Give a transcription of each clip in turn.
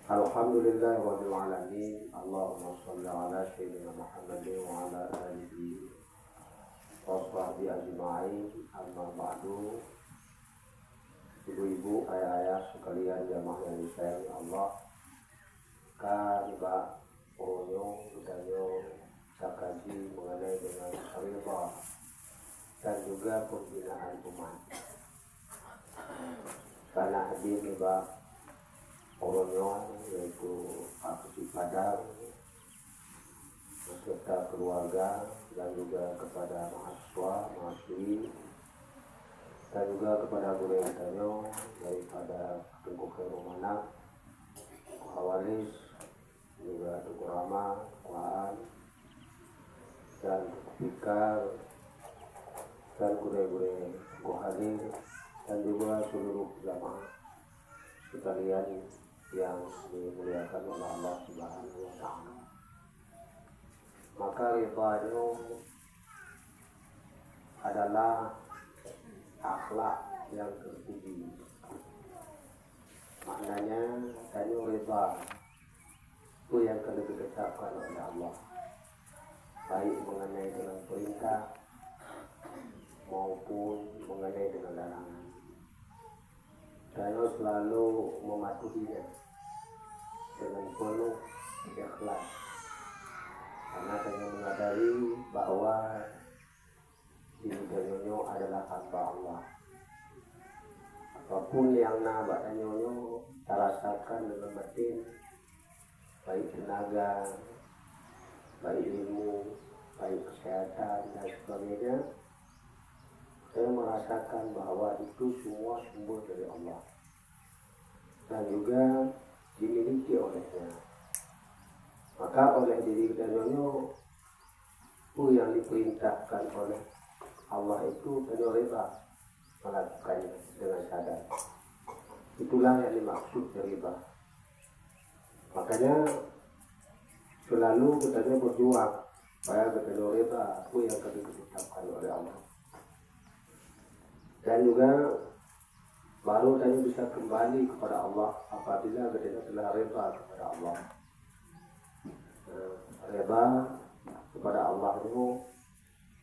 Alhamdulillahirabbil alamin. Allahumma shalli ala sayyidina Muhammadin wa ala alihi wa sahbihi ajma'in. Amma ba'du. Ibu-ibu, ayah-ayah sekalian jamaah yang disayangi Allah, kan Mbak Onyong Udanyo sakaji mengenai dengan ridha dan juga pembinaan umat. Karena hadir Mbak Onyong yaitu Pak Kusi Padang beserta keluarga dan juga kepada mahasiswa, mahasiswi dan juga kepada guru yang tanyo daripada Tengku Khairul Hawaris juga Tengku Rama, Kuaan dan Fikar dan guru-guru Tengku Hadir dan juga seluruh jamaah sekalian yang dimuliakan oleh Allah Subhanahu wa Ta'ala. Maka ridha adalah akhlak yang terpuji. Maknanya tanyo ridha itu yang kena ditetapkan oleh Allah, baik mengenai dengan perintah maupun mengenai dengan larangan. Tanyo selalu mematuhinya dengan penuh ikhlas, karena tanyo menyadari bahwa diri tanyo adalah hamba Allah. Apapun yang nabak tanyo terasakan dengan batin, baik tenaga, baik ilmu, baik kesehatan dan sebagainya, saya merasakan bahwa itu semua sumber dari Allah dan juga dimiliki olehnya. Maka oleh diri tanyo itu yang diperintahkan oleh Allah itu tanyo ridha melakukannya dengan sadar. Itulah yang dimaksud dari ridha. Makanya selalu kita berjuang supaya kita ridha itu yang ditetapkan oleh Allah. Dan juga baru tadi bisa kembali kepada Allah apabila kita telah ridha kepada Allah. Ridha kepada Allah itu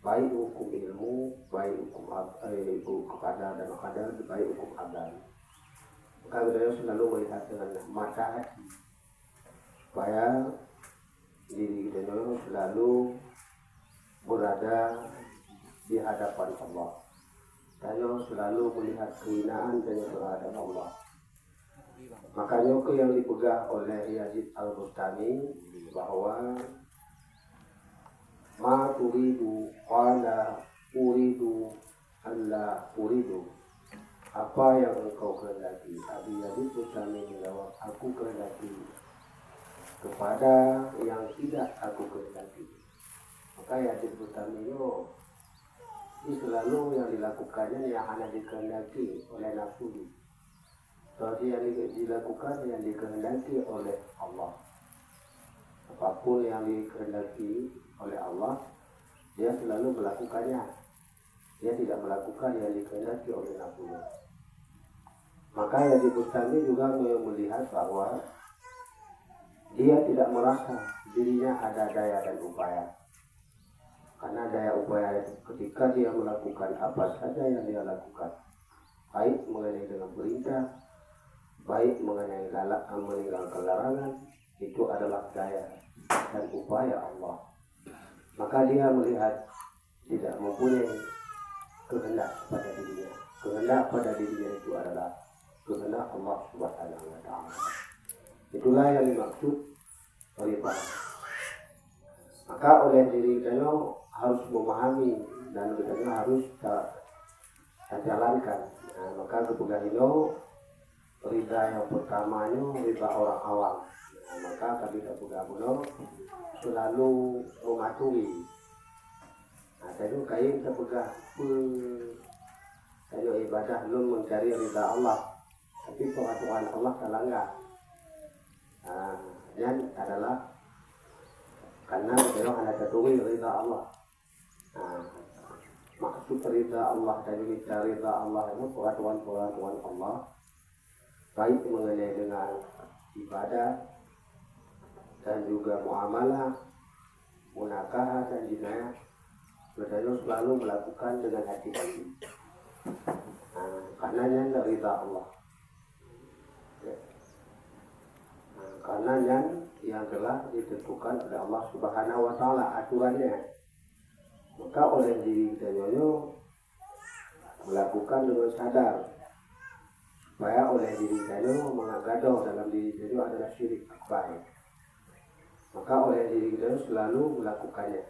baik hukum ilmu, baik hukum qada dan qadar, baik hukum adab. Maka kita selalu melihat dengan mata hati supaya diri kita selalu berada di hadapan Allah. Tanyo selalu melihat kehinaan tanyo terhadap Allah. Makanya yang dipegang oleh Yazid Al-Bustami bahwa ma turidu qala uridu alla uridu. Apa yang engkau kehendaki? Abi Yazid Bustami menjawab, aku kehendaki kepada yang tidak aku kehendaki. Maka Yazid Bustami ini selalu yang dilakukannya yang hanya dikehendaki oleh nafsu. Seperti yang dilakukan yang dikehendaki oleh Allah. Apapun yang dikehendaki oleh Allah, dia selalu melakukannya. Dia tidak melakukan yang dikehendaki oleh nafsu. Maka yang Bustami juga melihat bahwa dia tidak merasa dirinya ada daya dan upaya. Karena daya upaya ketika dia melakukan apa saja yang dia lakukan, baik mengenai dengan perintah, baik mengenai meninggalkan larangan, itu adalah daya dan upaya Allah. Maka dia melihat tidak mempunyai kehendak pada dirinya. Kehendak pada dirinya itu adalah kehendak Allah Subhanahu wa Ta'ala. Itulah yang dimaksud ridha. Maka oleh diri kita harus memahami dan kita harus jalankan. Nah, maka kepegang ridha yang pertamanya ridha orang awam. Nah, maka kami kepegang selalu mematuhi. Nah, saya kain kepegang saya ibadah belum mencari ridha Allah, tapi peraturan Allah terlanggar. Nah, dan adalah karena kita hanya tertulis ridha Allah. Nah, maksud ridha Allah dan minta ridha Allah itu peraturan Allah, baik mengenai dengan ibadah, dan juga muamalah, munakahah dan jinayah, beliau selalu melakukan dengan hati-hati. Karena ridha Allah. Karena yang telah ditentukan oleh Allah Subhanahu wa Ta'ala aturannya. Maka oleh diri kita melakukan dengan sadar, supaya oleh diri kita mengagadoh dalam diri kita adalah syirik akbar. Maka oleh diri kita selalu melakukannya.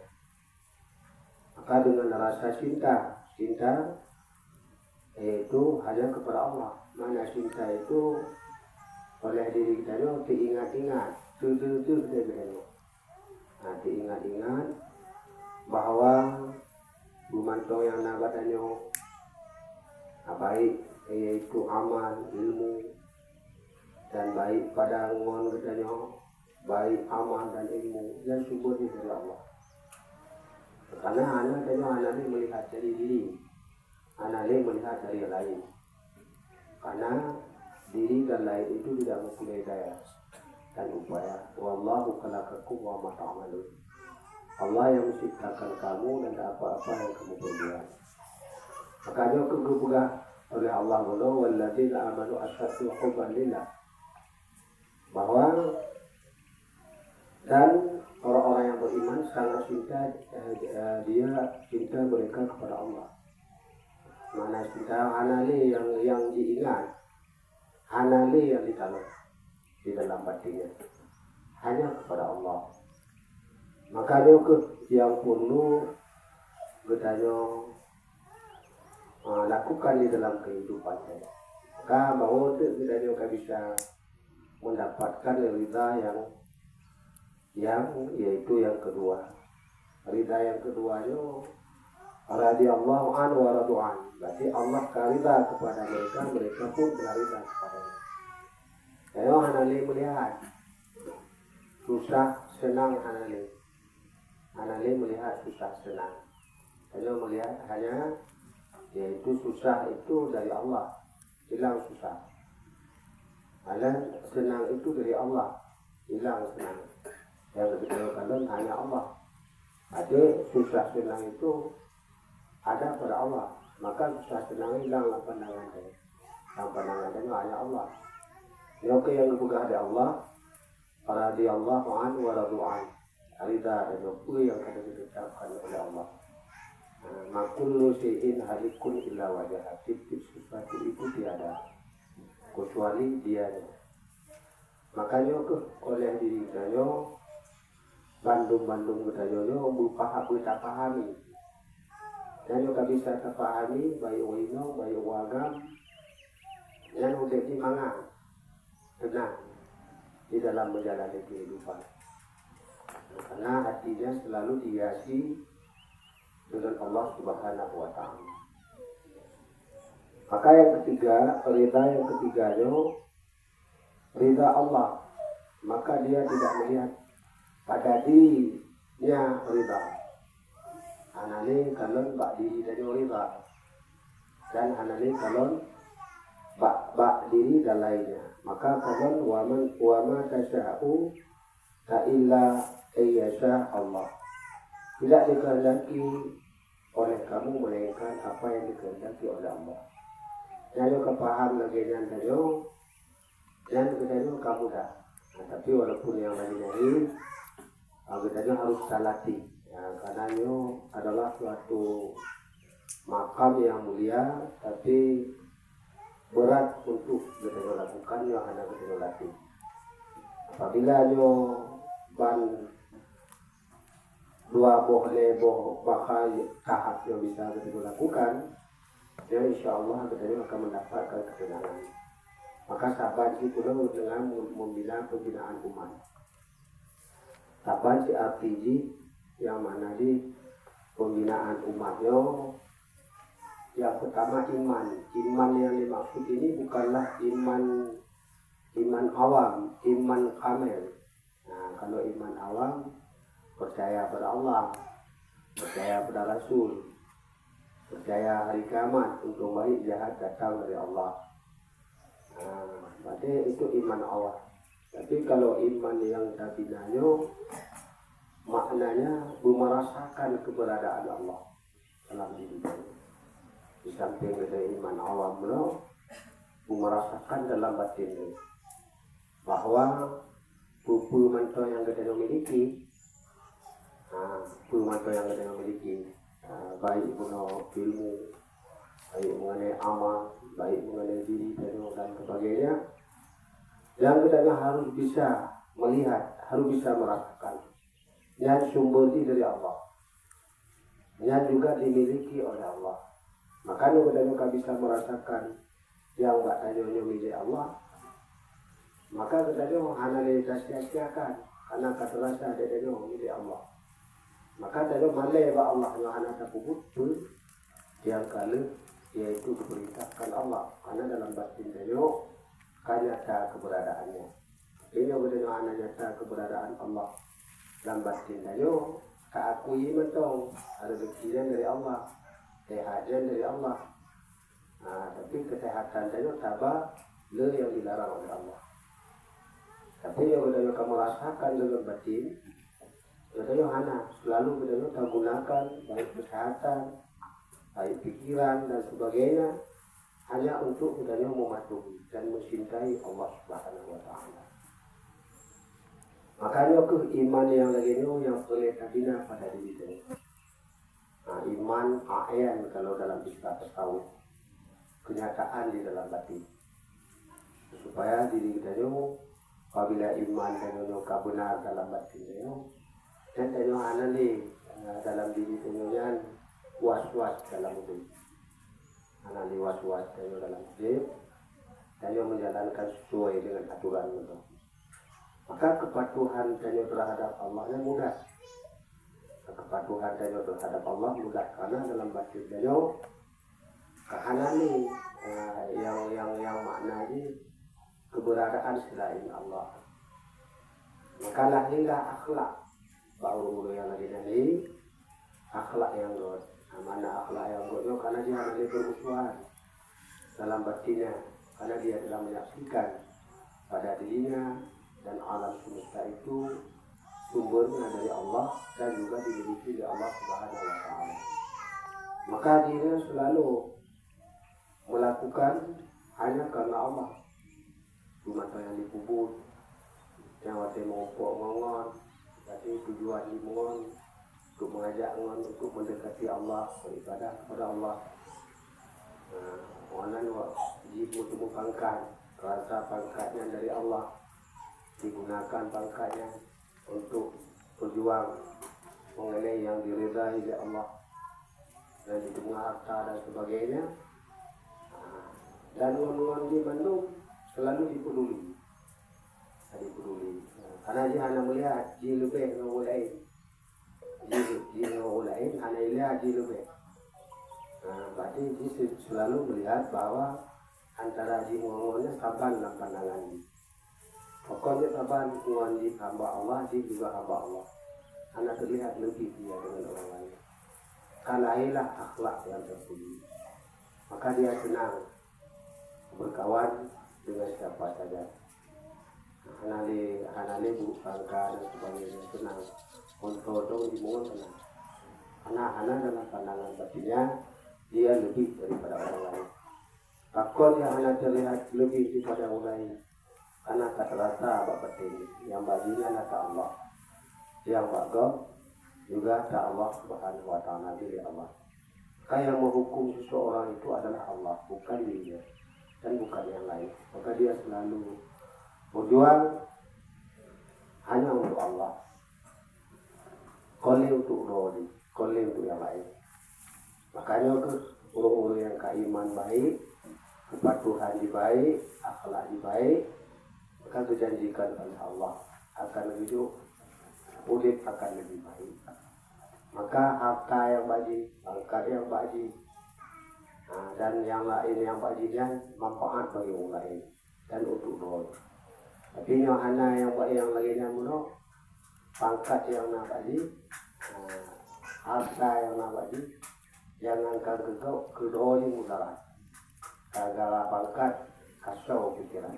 Maka dengan rasa cinta itu hanya kepada Allah. Mana cinta itu oleh diri kita diingat-ingat, diingat-ingat bahwa bumantong yang nabatannya baik yaitu amal, ilmu, dan baik pada ngon katanya baik amal dan ilmu yang sumbernya dari Allah. Karena anak ini melihat dari diri, anak ini melihat dari lain. Karena diri dan lain itu tidak mempunyai daya dan upaya. Wallahu khalaqakum wa ma ta'malun. Allah yang menciptakan kamu dan apa-apa yang kamu perbuat. Makanya kegugah oleh Allah walladzina amanu asyaddu hubban lillah. Bahwa dan orang-orang yang beriman sangat cinta dia cinta mereka kepada Allah. Mana cinta hanali yang diingat, hanali yang ditaruh di dalam hatinya hanya kepada Allah. Makanya yang perlu bertanya lakukan di dalam kehidupan saya. Maka bahwa kita juga bisa mendapatkan ridha yang yaitu yang kedua. Ridha yang kedua itu radhiyallahu anhu wa radu'an. Berarti Allah ridha kepada mereka, mereka pun ridha kepadanya. Ayo hanali melihat susah senang hanali melihat susah senang. Ayo melihat hanya yaitu susah itu dari Allah, hilang susah. Dan senang itu dari Allah, hilang senang. Yang kedua hanya Allah. Ada susah senang itu ada pada Allah, maka susah senang hilanglah pandangannya. Yang pandangannya hanya Allah. Yang dibuka dari Allah, radhiyallahu anhu wa radu'an. Ridha dan yang ada ditetapkan oleh Allah. Makullu syai'in halikun illa wajah. Titik sesuatu itu tiada kecuali dia. Makanya oleh diri kita bandung kita kita pahami. Dan juga bisa terpahami bayi wino, bayi wagam yang udah dimangan tenang di dalam menjalani kehidupan. Karena hatinya selalu dihiasi dengan Allah Subhanahu wa Ta'ala. Maka yang ketiga, ridha yang ketiganya ridha Allah. Maka dia tidak melihat pada dirinya ridha. Anani kalon bak diri dari ridha. Dan anani kalon bak diri dan lainnya. Maka kalon wama tasya'u ta illa ayyasha Allah. Tidak dikehendaki oleh kamu melainkan apa yang dikehendaki oleh Allah. Jadi kepaham lagi dan kita kamu dah. Tapi walaupun yang lain kita harus salati. Ya, karena itu adalah suatu makam yang mulia, tapi berat untuk kita lakukan yang ada kita latih. Apabila ban dua bakal tahap yang bisa kita lakukan, ya insya Allah kita akan mendapatkan ketenangan. Maka sahabat itu dengan membina pembinaan umat. Sahabat si RPG yang mana di pembinaan umatnya, yang pertama iman. Iman yang dimaksud ini bukanlah iman awam, iman kamil. Nah, kalau iman awam percaya pada Allah, percaya pada Rasul, percaya hari kiamat, untung baik jahat datang dari Allah. Berarti itu iman awam. kalau iman yang tabinanyo maknanya merasakan keberadaan Allah dalam diri kita. Di samping dari iman awam lo, merasakan dalam batin bahwa buku manto yang kita miliki, baik mengenai ilmu, baik mengenai amal, baik mengenai diri dan sebagainya, yang kita harus bisa melihat, harus bisa merasakan. Yang sumbernya dari Allah, yang juga dimiliki oleh Allah. Makanya kita bisa merasakan yang tak tanya milik Allah. Maka kita hanya dikasih-kasihkan karena kata rasa ada milik Allah. Maka kita malai bahwa Allah yang hanya takut yang kali yaitu diperintahkan Allah karena dalam batin dia kan nyata keberadaannya. Ini benar hanya nyata keberadaan Allah. Dalam batin dayo keakui mentong ada rezekinya dari Allah, kesehatan dari Allah. Tapi kesehatan dayo tabah le yang dilarang oleh Allah. Tapi yang dayo kamu rasakan dalam batin, dayo hana selalu dayo kamu gunakan baik kesehatan, baik pikiran dan sebagainya hanya untuk dayo mematuhi dan mencintai Allah Subhanahu Wa Taala. Makanya iman yang lagi ini yang boleh tabina pada diri kita. Iman ayan kalau dalam istilah tasawuf, kenyataan di dalam batin. Supaya diri kita apabila iman dan benar dalam batin kita, dan kita anali dalam diri kita was-was dalam hidup. Anali was-was dalam hidup, dan menjalankan sesuai dengan aturan itu. Maka kepatuhan dan terhadap Allah yang mudah. Kepatuhan dan terhadap Allah mudah karena dalam batin dia kehanani yang maknanya keberadaan selain Allah. Maka lahirlah akhlak baru yang lagi nanti akhlak yang god. Mana akhlak yang god karena dia ada berusuhan dalam batinnya karena dia telah menyaksikan pada dirinya dan alam semesta itu sumbernya dari Allah dan juga dimiliki oleh Allah Subhanahu Wa Taala. Maka dia selalu melakukan hanya karena Allah. Cuma yang dikubur, yang waktu mengopok ngongon, tapi tujuan dimongon untuk mengajak ngon untuk mendekati Allah, beribadah kepada Allah. Orang jibu temu pangkat, rasa pangkatnya dari Allah. Digunakan pangkatnya untuk berjuang mengenai yang diridai oleh Allah dan ditunggu harta dan sebagainya. Dan orang-orang di Bandung selalu dipeduli, karena dia hanya melihat dia lebih dengan lain, dia lain hanya lihat dia lebih. Berarti dia selalu melihat bahwa antara dia ngomongnya sabar dalam pandangan dia. Pokoknya sabar hubungan di hamba Allah, dia juga hamba Allah. Anak terlihat lebih dia dengan orang lain. Kalailah akhlak yang terpuji. Maka dia senang berkawan dengan siapa saja. Hanali bu bangka dan sebagainya senang. Kontrol di mulut senang. Anak-anak dalam pandangan batinnya dia lebih daripada orang lain. Takut yang anak terlihat lebih daripada orang lain. Karena kata rasa abad batin yang baginya kata Allah, yang bagus juga kata Allah Subhanahu Wa Taala diri Allah. Yang menghukum seseorang itu adalah Allah, bukan dirinya dan bukan yang lain. Maka dia selalu berjuang hanya untuk Allah. Kali untuk roli, kali untuk yang lain. Makanya orang-orang yang keiman baik, kepatuhan baik, akhlak baik, maka dijanjikan oleh Allah akan hidup urip akan lebih baik. Maka harta yang baik, pangkat yang baik, dan yang lain yang baiknya manfaat bagi orang lain dan untuk roh. Tapi yang hana yang baik yang lainnya mudah, pangkat yang nak baik, harta yang nak baik, jangan ke roh ini mudarat. Segala pangkat kacau pikiran.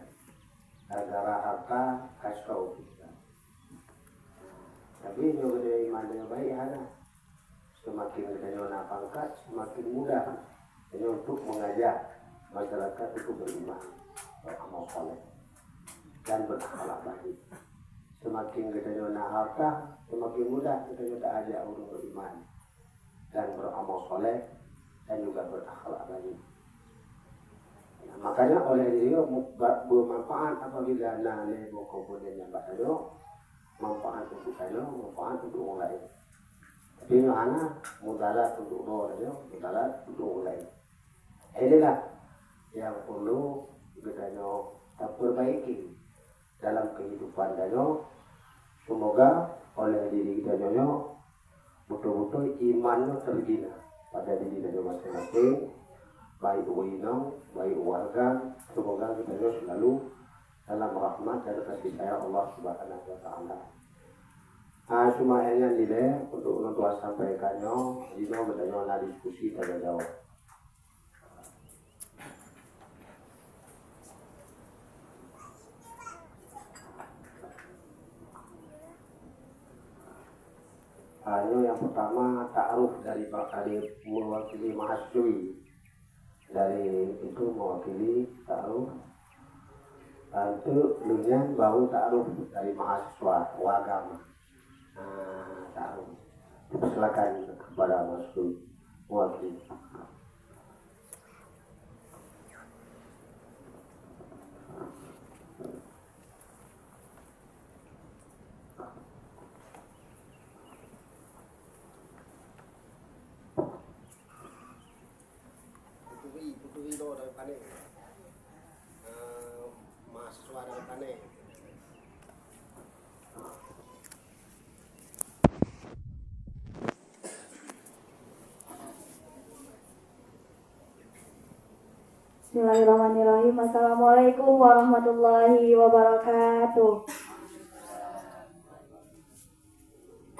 gara-gara harta kasau kita. Tapi juga dari iman yang baik hana. Semakin kita pangkat, semakin mudah ini untuk mengajak masyarakat untuk beriman, beramal saleh dan berakhlak baik. Semakin kita harta, semakin mudah kita ajak untuk beriman dan beramal saleh dan juga berakhlak baik. Nah, makanya oleh dia bermanfaat apabila nane kemudian yang bahagia, manfaat untuk saya, manfaat untuk orang lain. Tapi anak mudarat untuk orang lain, mudarat untuk orang lain. Inilah yang perlu kita perbaiki dalam kehidupan kita. Semoga oleh diri kita betul-betul imannya terbina pada diri kita masing-masing, baik uinang, baik warga. Semoga kita selalu dalam rahmat dan kasih sayang Allah Subhanahu wa taala. Cuma yang dile untuk sampaikannya, ini bertanya diskusi tanya jawab. Yang pertama ta'aruf dari mewakili mahasiswi, dari itu mewakili ta'aruf. Itu lunya baru ta'aruf dari mahasiswa agama. Ta'aruf. Silakan kepada mahasiswi mewakili. Buku dari Pane, mahasiswa dari Pane. Bismillahirrahmanirrahim. Assalamualaikum warahmatullahi wabarakatuh.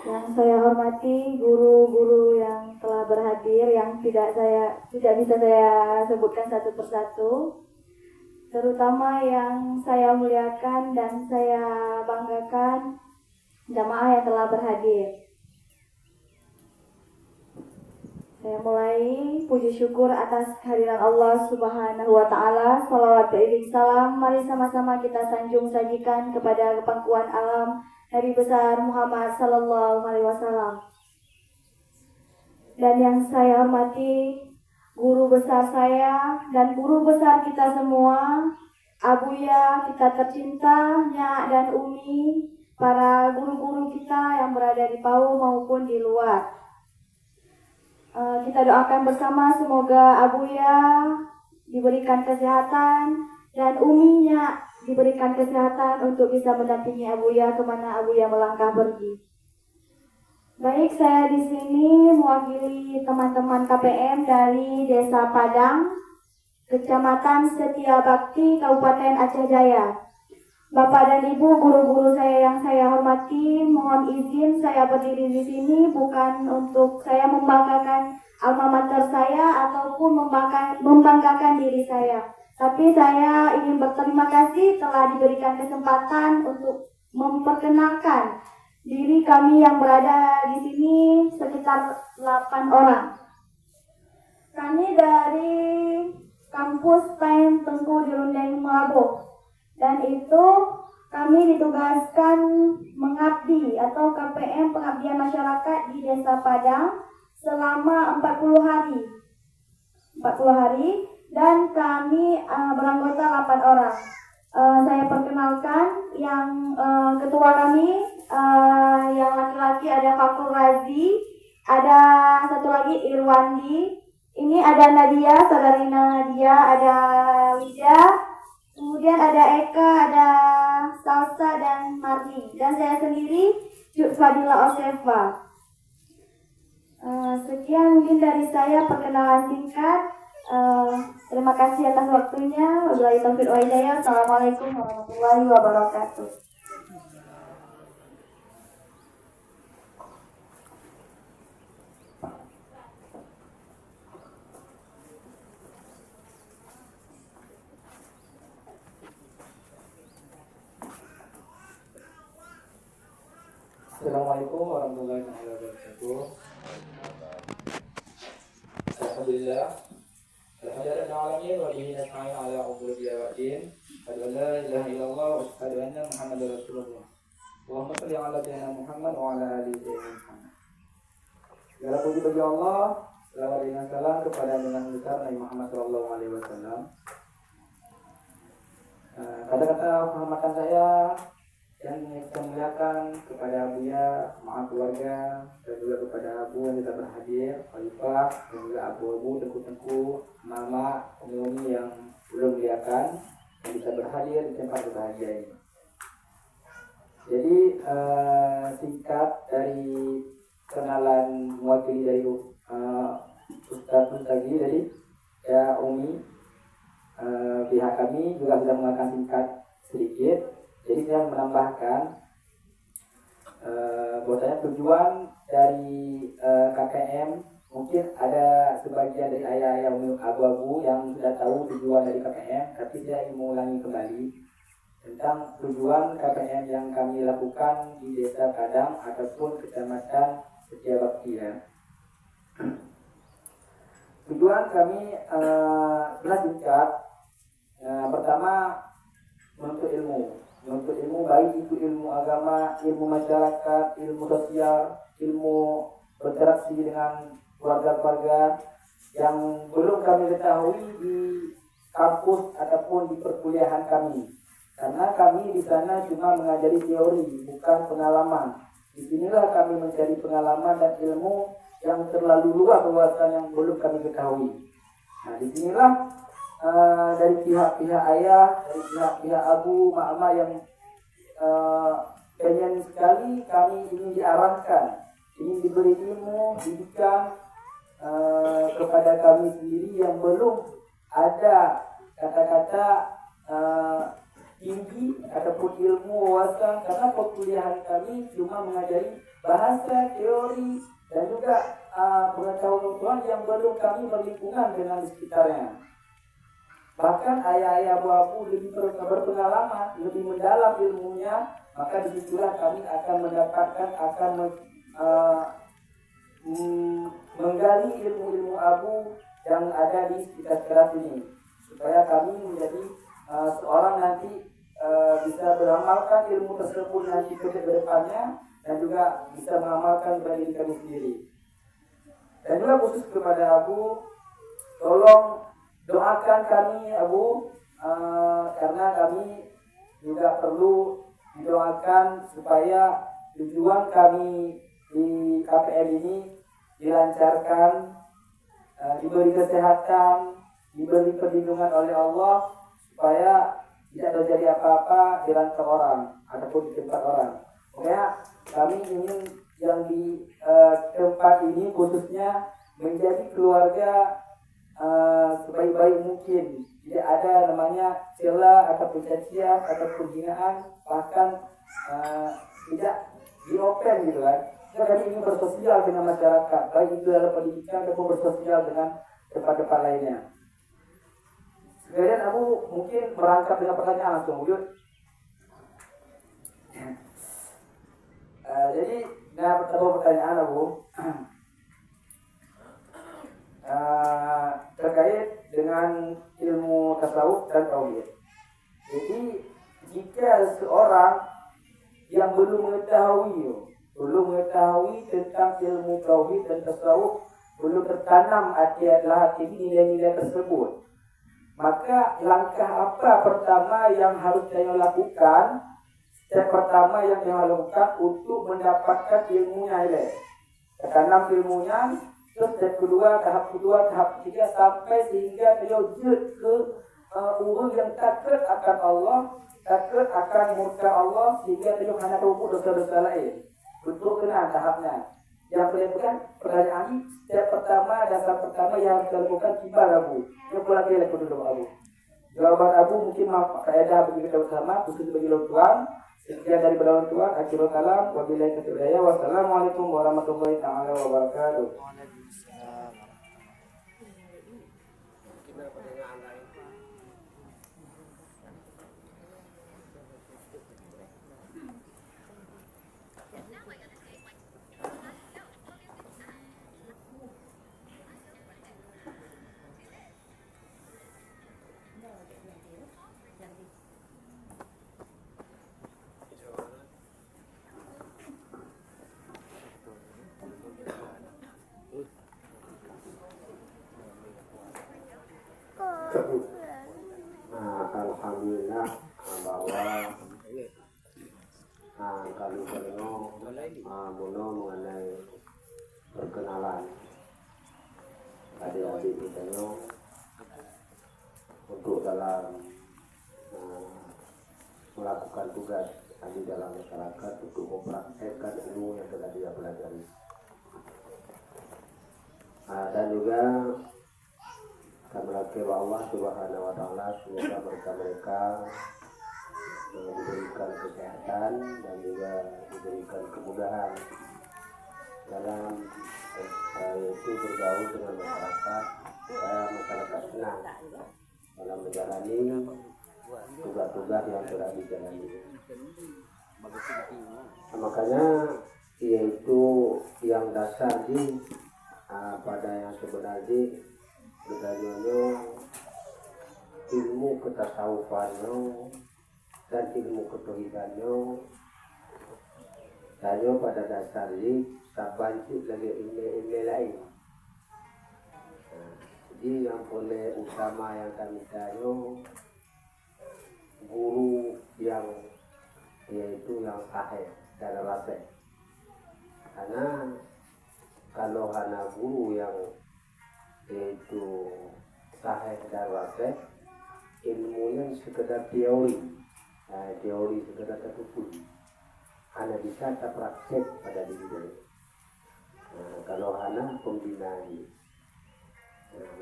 Yang saya hormati guru-guru yang telah berhadir, yang tidak bisa saya sebutkan satu persatu, terutama yang saya muliakan dan saya banggakan, jamaah yang telah berhadir. Saya mulai puji syukur atas kehadiran Allah Subhanahu wa taala. Shalawat beriring salam, mari sama-sama kita sanjung sajikan kepada pangkuan alam Nabi besar Muhammad sallallahu alaihi wasallam. Dan yang saya hormati guru besar saya dan guru besar kita semua, Abuya kita tercinta, Nya dan Umi, para guru-guru kita yang berada di PAUD maupun di luar. Kita doakan bersama semoga Abuya diberikan kesehatan dan Uminya diberikan kesehatan untuk bisa mendampingi Abuya kemana Abuya melangkah pergi. Baik, saya di sini mewakili teman-teman KPM dari Desa Padang, Kecamatan Setia Bakti, Kabupaten Aceh Jaya. Bapak dan Ibu, guru-guru saya yang saya hormati, mohon izin saya berdiri di sini bukan untuk saya membanggakan alma mater saya ataupun membanggakan diri saya. Tapi saya ingin berterima kasih telah diberikan kesempatan untuk memperkenalkan diri kami yang berada di sini sekitar 8 orang. Kami dari kampus Tain Tengku di Rundeng Melabuh. Dan itu kami ditugaskan mengabdi atau KPM pengabdian masyarakat di Desa Padang selama 40 hari. 40 hari dan kami beranggota 8 orang. Saya perkenalkan yang ketua kami yang laki-laki ada Fakur Razi, ada satu lagi Irwandi, ini ada Nadia, saudari Nadia, ada Wida, kemudian ada Eka, ada Salsa dan Marni, dan saya sendiri Fadila Osefa. Sekian mungkin dari saya perkenalan singkat. Terima kasih atas waktunya. Wabillahi taufiq wal hidayah. Assalamualaikum warahmatullahi wabarakatuh. Assalamualaikum warahmatullahi wabarakatuh. Alhamdulillah. Alhamdulillah alamin wa bihi nasta'in ala umuri din. Asyhadu an la ilaha illallah wa asyhadu anna Muhammadar Rasulullah. Allahumma shalli ala sayyidina Muhammad wa ala ali sayyidina Muhammad. Segala puji bagi Allah, selawat dan salam kepada junjungan besar Nabi Muhammad sallallahu alaihi wasallam. Kata-kata penghormatan saya yang saya muliakan kepada Abuya, maaf keluarga, dan juga kepada Abu yang tidak berhadir, Khalifah, dan juga Abu-abu, tengku-tengku, mama, umi yang belum muliakan, yang bisa berhadir di tempat berbahagia ini. Jadi singkat dari kenalan mewakili dari Ustaz tadi, jadi ya Umi, pihak kami juga sudah mengenakan singkat sedikit. Jadi saya menambahkan bahwasanya tujuan dari KKM, mungkin ada sebagian dari ayah-ayah abu-abu yang sudah tahu tujuan dari KKM, tapi saya ingin mengulangi kembali tentang tujuan KKM yang kami lakukan di Desa Padang ataupun Kecamatan Setiabakti ya. Tujuan kami singkat. Pertama, menuntut ilmu baik itu ilmu agama, ilmu masyarakat, ilmu sosial, ilmu berinteraksi dengan keluarga-keluarga yang belum kami ketahui di kampus ataupun di perkuliahan kami. Karena kami di sana cuma mengajari teori, bukan pengalaman. Di sinilah kami mencari pengalaman dan ilmu yang terlalu luas wawasan yang belum kami ketahui. Nah, di sinilah dari pihak-pihak ayah, dari pihak-pihak abu, mama yang pengen sekali kami ingin diarahkan, ingin diberi ilmu, didikan kepada kami sendiri yang belum ada kata-kata tinggi ataupun ilmu wawasan, karena perkuliahan kami cuma mengajari bahasa, teori, dan juga pengetahuan yang belum kami berlingkungan dengan di sekitarnya. Bahkan ayah-ayah abu-abu lebih berpengalaman, lebih mendalam ilmunya, maka disitulah kami akan mendapatkan, menggali ilmu-ilmu abu yang ada di sekitar ini, supaya kami menjadi seorang nanti bisa beramalkan ilmu tersebut nanti ke depannya, dan juga bisa mengamalkan bagi diri kami sendiri. Dan juga khusus kepada abu, tolong doakan kami Abu, karena kami juga perlu didoakan supaya tujuan kami di KPM ini dilancarkan, diberi kesehatan, diberi perlindungan oleh Allah, supaya tidak terjadi apa-apa di rantai orang ataupun di tempat orang. Pokoknya kami ingin yang di tempat ini khususnya menjadi keluarga sebaik-baik mungkin, tidak ada namanya celah ataupun cacian ataupun hinaan, bahkan tidak diopen gitu kan. Kami ingin bersosial dengan masyarakat, baik itu dalam pendidikan ataupun bersosial dengan tempat-tempat lainnya. Kemudian aku mungkin merangkap dengan pertanyaan langsung, Buyut. Jadi, pertanyaan aku terkait dengan ilmu tasawuf dan tauhid. Jadi jika seorang yang belum mengetahui tentang ilmu tauhid dan tasawuf, belum tertanam adalah hati nilai-nilai tersebut, maka langkah apa pertama yang harus saya lakukan? Step pertama yang saya lakukan untuk mendapatkan ilmunya ini, tertanam ilmunya. Terus step kedua, tahap ketiga, sampai sehingga beliau jut ke orang yang takut akan Allah, takut akan murka Allah, sehingga beliau hanya tahu dosa-dosa lain. Untuk kena tahapnya. Yang berikan pertanyaan ini, step pertama, dasar pertama yang harus dilakukan kibar Abu. Yang pulang dia lakukan dulu Abu. Jawaban Abu mungkin faedah bagi kita bersama, khusus bagi orang tuan. Sekian dari orang tuan, akhirul kalam, wabillahi taufiq wal hidayah. Wassalamualaikum warahmatullahi taala wabarakatuh. alhamdulillah bahwa kali Berno Bono mengenai perkenalan adik-adik kita untuk dalam melakukan tugas di dalam masyarakat untuk mempraktekkan ilmu yang telah dia pelajari. Dan juga kami berdoa Allah Subhanahu wa taala semoga mereka diberikan kesehatan dan juga diberikan kemudahan dalam yaitu bergaul dengan masyarakat supaya masyarakat senang dalam menjalani tugas-tugas yang telah dijalani. Makanya yaitu yang dasar di pada yang sebenarnya bedanya ilmu ketasawufannya dan ilmu ketauhidannya tanya pada dasarnya sabanci lagi ilmu lain. Jadi yang boleh utama yang kami tanya guru yang yaitu yang sahih dan rasyid. Karena kalau hanya guru yang yaitu sahih dan rasyid, ilmunya sekedar teori, teori sekedar tertutup, hanya bisa terpraktek pada diri dia. Kalau hanya pembinaan,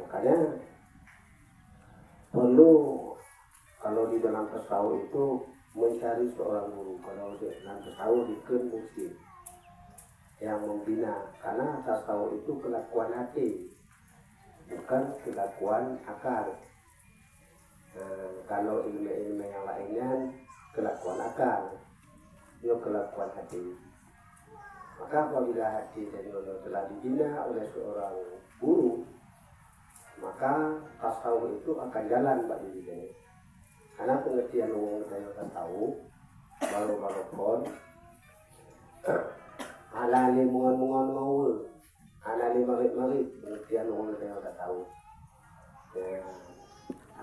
makanya perlu kalau di dalam tasawuf itu mencari seorang guru. Kalau di dalam tasawuf diken muslim yang membina, karena tasawuf itu kelakuan hati, bukan kelakuan akal. Kalau ilmu-ilmu yang lainnya kelakuan akal, itu kelakuan hati. Maka apabila hati dan telah dibina oleh seorang guru, maka tasawuf itu akan jalan bagi diri. Karena pengertian umum dari tasawuf baru-baru pun alali mungon-mungon mau, alali marit-marit pengertian umum dari tasawuf.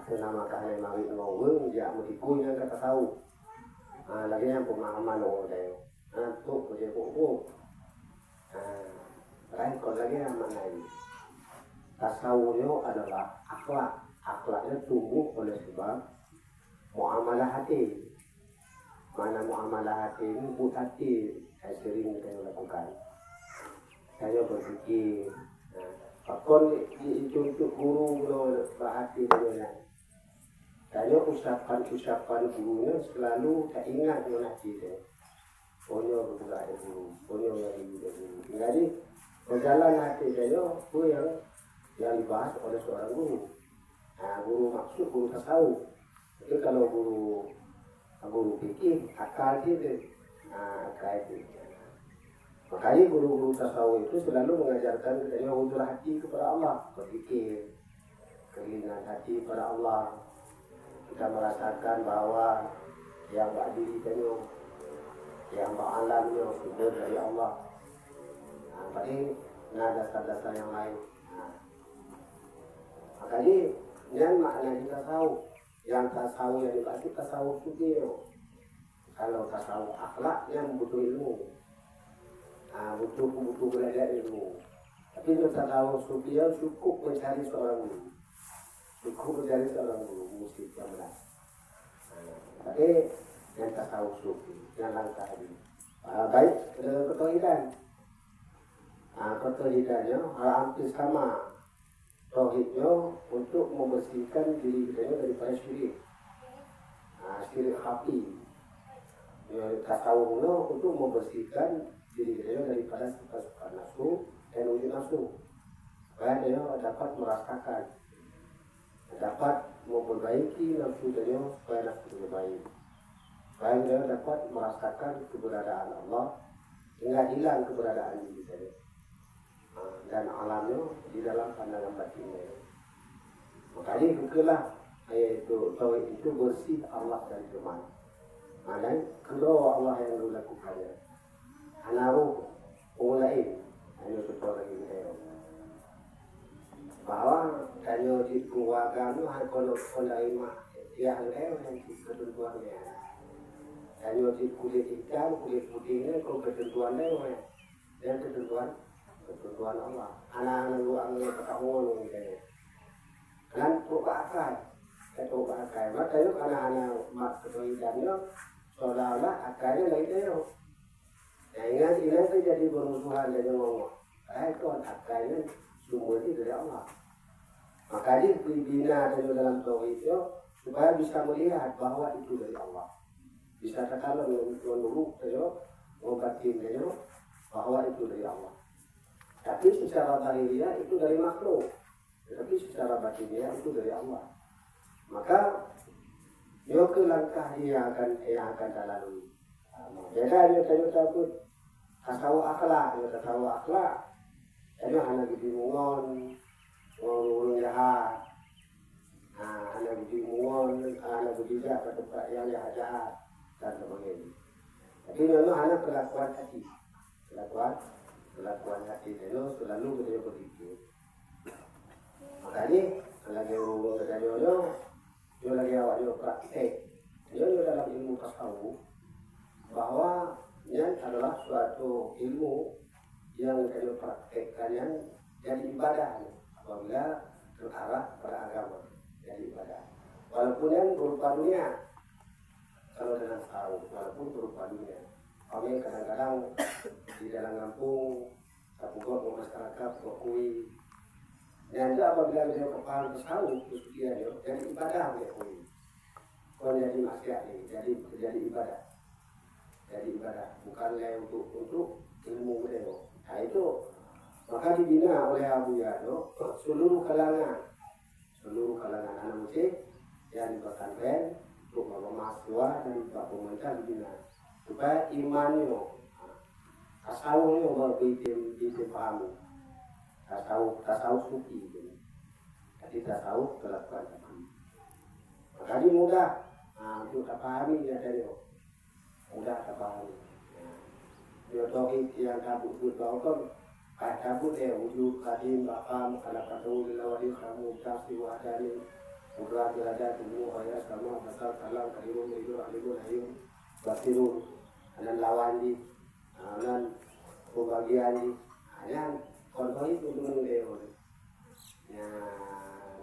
Itu nama kahli marit mau, dia mau dikunyah kata tasawuf. Lagi yang pemahaman umum dari tuh kerja buku. Lain kalau lagi yang mana ini? Tasawufnya adalah akhlak. Akhlaknya tumbuh oleh sebab muamalah hati. Mana muamalah hati ini but hati saya sering kita lakukan. Saya berpikir, pakon itu untuk guru berhati dengan. Saya ucapan gurunya selalu tak ingat dengan hati saya. Punya betul guru, punya yang ibu guru. Jadi berjalan hati saya itu yang dibahas oleh seorang guru. Guru maksud guru tasawuf. Jadi kalau guru fikih akal itu, akal itu. Makanya guru-guru tasawuf itu selalu mengajarkan kita hujur hati kepada Allah, berfikir, keinginan hati kepada Allah. Kita merasakan bahwa yang berdiri kita, yang beralamnya sudah dari Allah. Tadi ada dasar-dasar yang lain. Makanya yang makna kita tahu, yang tasawuf yang dibahas tasawuf suci. Kalau tasawuf akhlak yang butuh ilmu, butuh belajar ilmu. Tapi untuk tasawuf suci cukup mencari seorang guru, mesti benar. Tapi yang tasawuf suci, yang langkah ini. Baik dengan ketauhidan. Ketauhidannya hampir sama. Tauhidnya untuk membersihkan diri kita daripada syirik. Syirik khafi. Tasawufnya untuk membersihkan diri kita daripada suka-suka nafsu dan wujud nafsu. Supaya dia dapat merasakan, dapat memperbaiki nafsu dia supaya nafsu dia baik. Supaya dia dapat merasakan keberadaan Allah hingga hilang keberadaan diri kita. Dan alamnya di dalam pandangan batinnya. Makanya bukalah yaitu tauhid itu bersih Allah dari teman. Dan kedua Allah yang dilakukannya. Anaru ulain hanya seperti ini. Bahwa hanya di keluarga itu kalau yang ketentuannya. Hanya di kulit hitam, kulit putihnya kalau ketentuannya dan ketentuan Allah. Anak-anak luang yang ketahuan gitu. Kan perubahan, maka itu anak-anak mak ketuhidannya seolah-olah akarnya lagi itu. Nah ingat itu jadi bermusuhan jadi ngomong. Itu akarnya sumbernya dari Allah. Makanya dibina dalam tauhid itu supaya bisa melihat bahwa itu dari Allah. Bisa terkadang menurut ngobatin bahwa itu dari Allah. Tapi secara lahiriah itu dari makhluk. Tapi secara batinnya itu dari Allah. Maka ke langkah yang akan lalui. Bedanya kayu takut tasawu akhlak, Itu hanya bingungan, ngurung jahat. Hanya bingungan, hanya berjijak ke tempat yang jahat dan sebagainya. Tapi memang hanya kelakuan hati, kelakuan hati itu selalu kita berpikir. Makanya lagi ngomong dia lagi awak dia praktek. Dia dalam ilmu tasawuf bahwa ini adalah suatu ilmu yang kita praktekkan yang jadi ibadah apabila terarah pada agama jadi ibadah. Walaupun yang berupa dunia, kalau dalam tasawuf walaupun berupa dunia. Kami kadang-kadang di dalam kampung, kapugok masyarakat, kui. Dan itu apabila dia kepala tasawuf, dia jadi ibadah dia kui. Kalau jadi maksiat ini, jadi ibadah. Jadi ibadah, bukanlah untuk ilmu beliau. Nah itu maka dibina oleh Abu Yado seluruh kalangan anak musik yang di pesantren untuk mahasiswa dan juga pemerintah dibina supaya imannya, tasawufnya baru dipahami. Tasawuf sufi gitu. Jadi tasawuf kelakuan sufi. Makanya mudah untuk terpahami ya dari mudah terpahami. Dia tauhid yang kabut kan kabut wujud kadim bakam kana kadu lawali kamu tafsir wadani murad berada tubuh ayat sama basal kalam kadiru itu alimun hayum basirun dan lawandi dan pembagian hanya kontrol itu dengan dewa.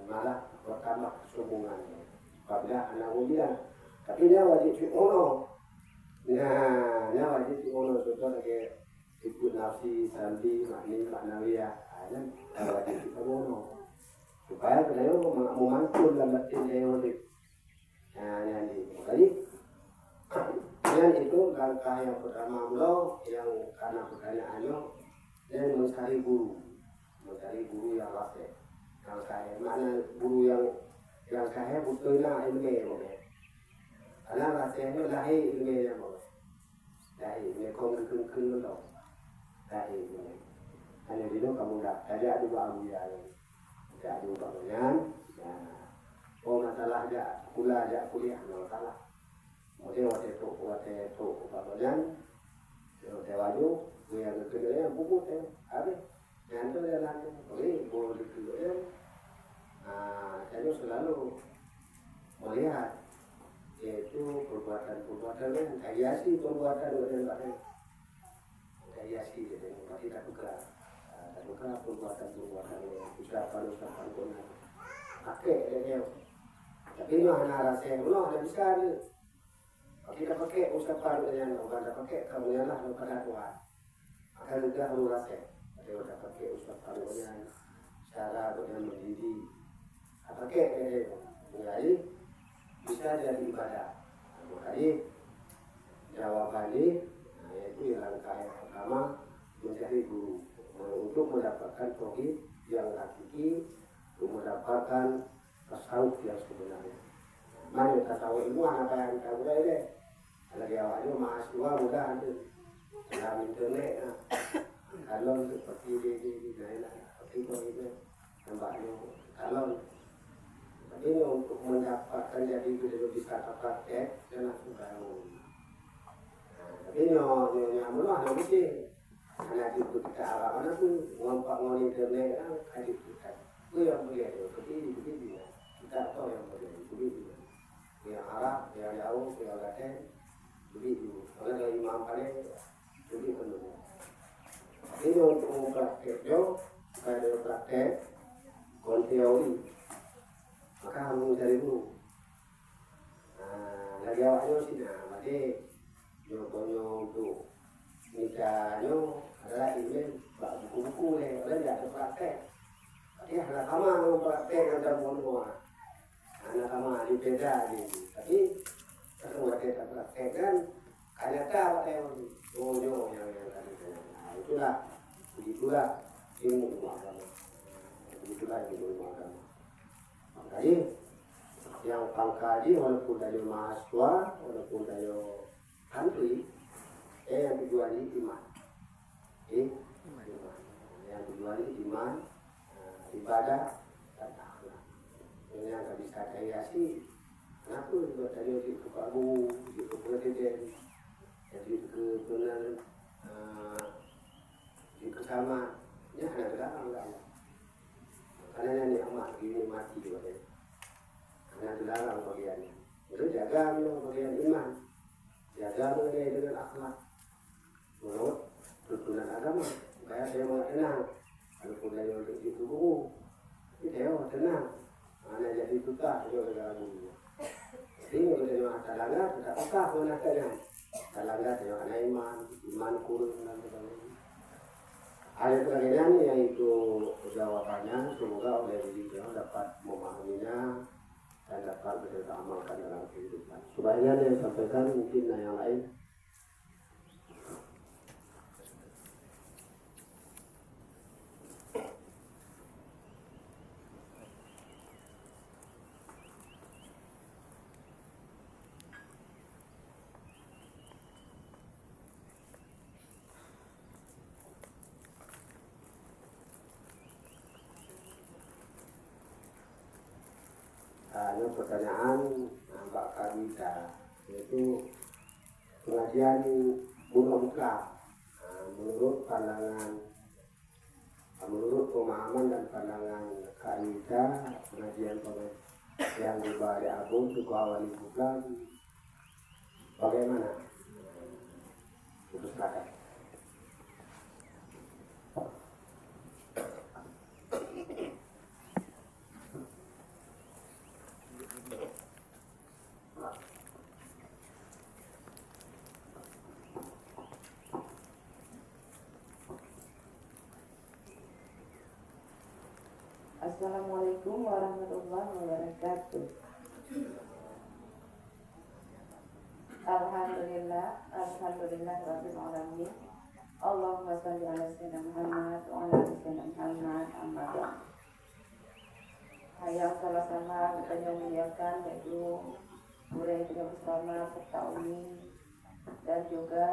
Malah bertambah hubungan. Apabila anak bilang, tapi dia wajib diono. Dia wajib diono contoh lagi ikut nafsi, salbi, maknawiyah. Dan wajib diono. Supaya beliau memantul dalam batin dewa. Jadi dan itu langkah yang pertama beliau yang karena pertanyaannya dan mencari guru yang lasih, yang saya mana guru yang saya butuhnya ilmu karena rasanya lahir ilmunya lahir mereka mungkin loh lahir hanya dulu kamu dah ada dua abu ya ada dua bangunan masalah aja kuliah nggak salah mungkin waktu itu bangunan dewaju yang kedua buku habis nanti jalan boleh dikeluarkan. Saya selalu melihat yaitu perbuatan yang hiasi perbuatan dan hiasi jadi tidak buka perbuatan yang usapan pun pakai dia tapi mana rasanya belum ada bisa kita pakai usapan yang bukan pakai kamu lah pada Tuhan akan juga harus rasa dia udah pakai usapan cara dengan mendidik pakai jadi bisa jadi ibadah. Makanya jawabannya yaitu langkah yang pertama mencari guru untuk mendapatkan tauhid yang hakiki, untuk mendapatkan tasawuf yang sebenarnya. Mana tasawuf ilmu apa yang tahu deh? Lagi awalnya mahasiswa mudah itu dalam internet. Kalau seperti di daerah seperti itu nampaknya kalau tapi untuk mendapatkan jadi bisa praktek dan langsung bangun. Tapi nyonya mula hanya mesti hanya itu kita awalnya tuh ngomong internet kan kayak itu kan. Itu yang boleh begini kita tahu yang boleh begini. yang Arab, yang jauh, yang Gaten, begitu. Karena dari imam paling begitu dulu. Ini untuk prakteknya, kalau praktek kon teori, maka harus mencari guru. Nah, lagi awaknya sih, nah, berarti jawabannya untuk nikahnya adalah ini buku-buku nih, ada tidak ada praktek. Ya, anak sama praktek ada semua. Anak sama di beda gitu. Tapi kalau kita praktek kan ada tahu yang tadi. Nah, begitulah ilmu agama. Begitulah ilmu agama. Makanya yang pangkaji walaupun dari mahasiswa, walaupun dari santri, yang tujuan iman. Iman. Yang tujuan iman, ibadah dan akhlak. Ini yang tak bisa hiasi. Kenapa juga tadi di Agung, di Presiden, jadi ke benar di kesama, ya ada belakang enggak. Karena ini amat ini mati juga ya. Karena dilarang bagiannya. Itu jaga bagian iman, jaga dengan akhlak. Menurut tuntunan agama, supaya saya mau tenang. Kalau pun dari untuk itu buku, itu tenang. Mana jadi tutah juga ganggu. Ini kalau talangga tidak apa menakanya. Talangga dengan iman kurun dan sebagainya. Ayat terakhirnya yaitu jawabannya, semoga oleh diri kita dapat memahaminya dan dapat kita amalkan dalam kehidupan. Sebaiknya yang disampaikan mungkin yang lain. Ada pertanyaan Mbak Karita, yaitu pengajian buka-buka menurut pandangan, menurut pemahaman dan pandangan Karita, pengajian yang di Bali Agung suka awali buka bagaimana? Itu silakan. Assalamualaikum warahmatullahi wabarakatuh. Alhamdulillah rabbil alamin. Allahumma shalli ala sayyidina Muhammad wa ala ali sayyidina Muhammad amma ba'd. Yang sama-sama kita muliakan yaitu Burai Tiga Bersama serta Umi dan juga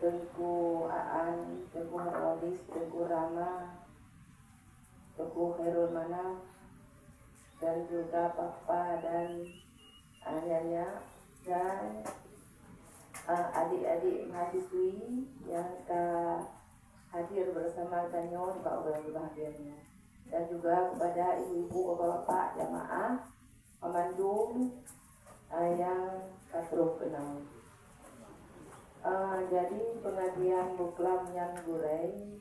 Tengku Aan, Tengku Harwadis, Tengku Rama, Tengku Khairul Manaf, dan juga Papa dan ayahnya dan adik-adik mahasiswi yang hadir bersama Tanyo Pak berbahagianya, dan juga kepada ibu-ibu, bapak-bapak, jamaah, pemandu yang katruh kenal. Jadi pengajian Buklam yang Gurai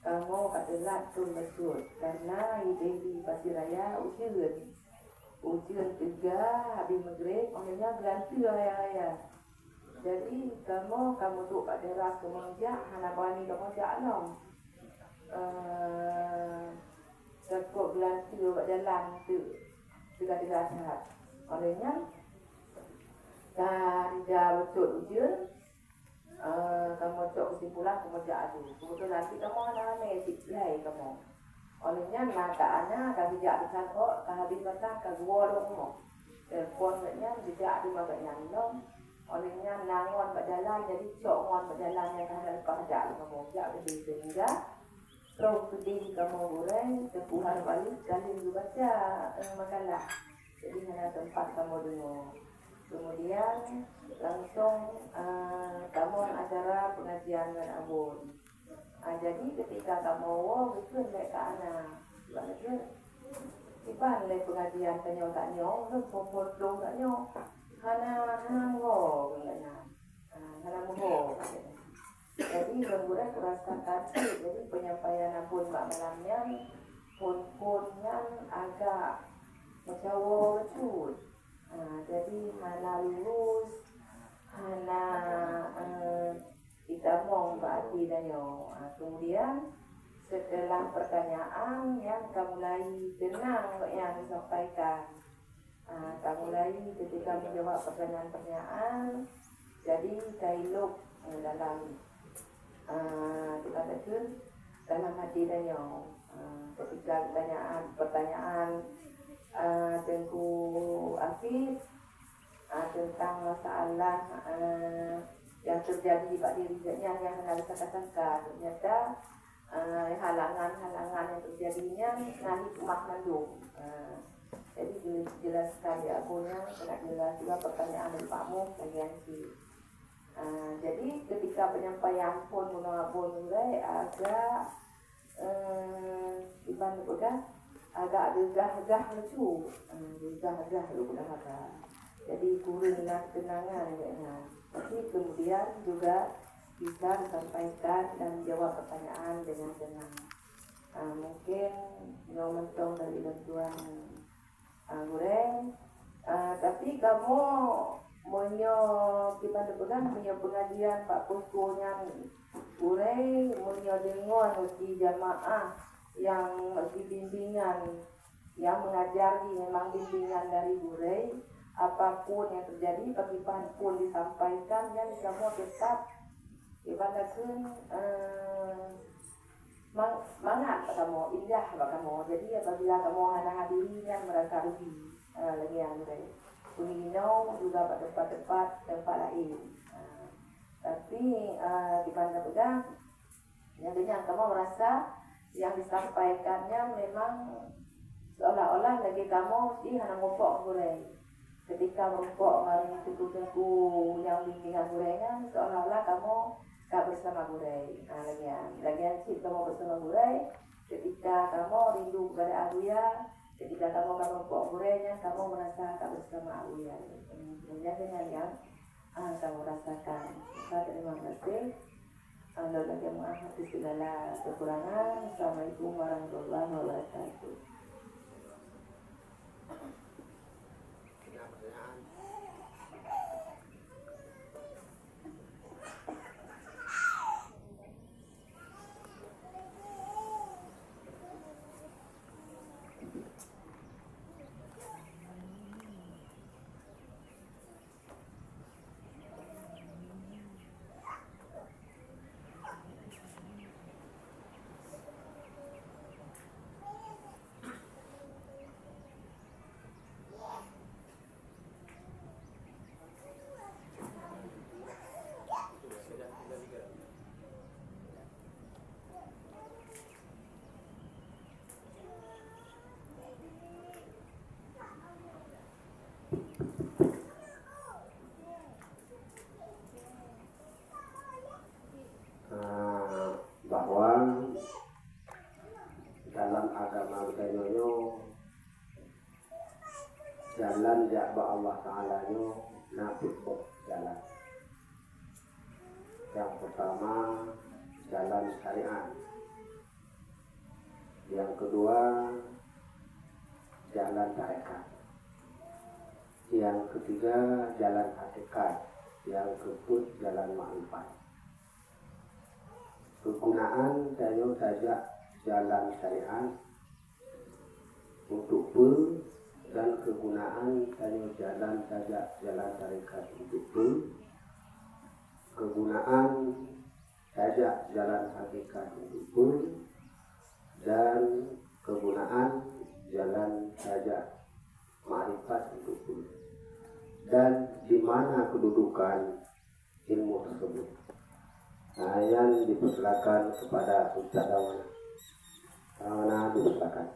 kamu adalah masuk karena ide di Pasiraya ujian 3 habis maghrib orangnya ganti raya. Jadi kamu tu pada ras kemonjak hanabani kemonjak nom cukup ganti buat jalan tu juga tidak sehat orangnya dan dia betul ujian. Kamu cok kesimpulan kamu jatuh. Kemudian nanti kamu ada mesej lagi kamu. Olehnya nataannya kami jatuh kok habis mata kagua dong. Teleponnya tidak ada makanya dong. Olehnya nangon berjalan jadi cok ngon berjalan yang kan kerja kamu jatuh di sehingga terus sedih kamu boleh tepuhan balik kali juga baca makalah. Jadi hanya tempat kamu dulu. Kemudian langsung kamu acara pengajian dengan abun. Jadi ketika kamu itu naik ke anak, Iban le pengajian tanyo tak nyo, popol dong tak nyo. Hana mo katanya. Hana mo. Jadi berbulan kurasa tadi, jadi penyampaian pun malamnya pun agak mencawo cut. Jadi mana lulus, mana kita mau berarti dan yo. Kemudian setelah pertanyaan yang kamu mulai tenang yang disampaikan. Kamu mulai ketika menjawab pertanyaan-pertanyaan, jadi kailuk dalam kita katakan dalam hati dan yo. Ketika pertanyaan Tengku Afif tentang masalah yang terjadi di Pak dirinya yang harus katakan ternyata halangan-halangan yang terjadinya nahi umat mendung. Jadi dijelaskan di abunya, kena jelas juga pertanyaan dari Pak Mu bagian si. Jadi ketika penyampaian pun mulai agak iban bukan agak gegah lucu, gegah lucu agak. Jadi kuranglah kenangan ya. Tapi kemudian juga bisa disampaikan dan jawab pertanyaan dengan tenang. Mungkin yang mentong dari bantuan goreng, tapi kamu monyo kita depan punya pengajian Pak Puskonya goreng monyo dengon di jamaah yang bimbingan yang mengajari memang bimbingan dari goreng. Apapun yang terjadi, bagaimana pun disampaikan yang kamu tetap ibaratkan mangat kamu, indah kamu. Jadi apabila kamu hanya hadirinya merasa rugi lagi yang dari kunino juga pada tempat lain. Tapi dibanding pegang yang dengan kamu merasa yang disampaikannya memang seolah-olah lagi kamu di hanya ngopok goreng. Ketika merupuk mari tengku yang bimbingan gorengan seolah-olah kamu gak bersama goreng. Lagian sih kamu bersama goreng. Ketika kamu rindu kepada Abuya, ketika kamu merupuk gorengnya, kamu merasa gak bersama Abuya. Sebenarnya dengan yang kamu rasakan. Terima kasih. Anda lagi mengakhiri segala kekurangan. Assalamualaikum warahmatullahi wabarakatuh. Bahwa dalam agama Buddha jalan ja'ba Allah Ta'ala nafis jalan. Yang pertama jalan syariat, yang kedua jalan tarekat, yang ketiga jalan hakikat, yang keempat jalan ma'rifat. Kegunaan saya saja jalan syariat untuk dan kegunaan saya jalan saja jalan tarekat untuk kegunaan saja jalan hakikat untuk dan kegunaan jalan saja ma'rifat untuk dan di mana kedudukan ilmu tersebut. Yang dipersilakan kepada Ustaz Dawana. Dawana dipersilakan.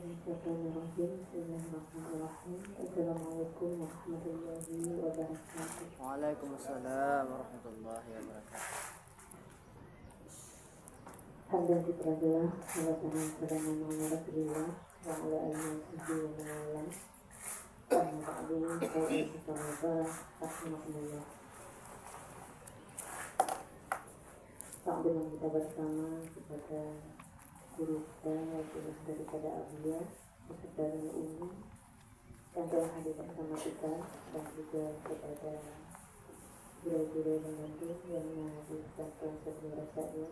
Bismillahirrahmanirrahim. Bismillahirrahmanirrahim. Assalamualaikum warahmatullahi wabarakatuh. Waalaikumsalam warahmatullahi wabarakatuh. Hamdan syukurillah, salawatan wassalamu ala Rasulillah wa ala alihi wa man amma ba'du. Rahmatullah. Tak dengan kita bersama kepada guru kita yang daripada Abuya beserta dengan Umi yang telah hadir bersama kita, dan juga kepada guru-guru membantu yang menghadirkan sebelum rasanya,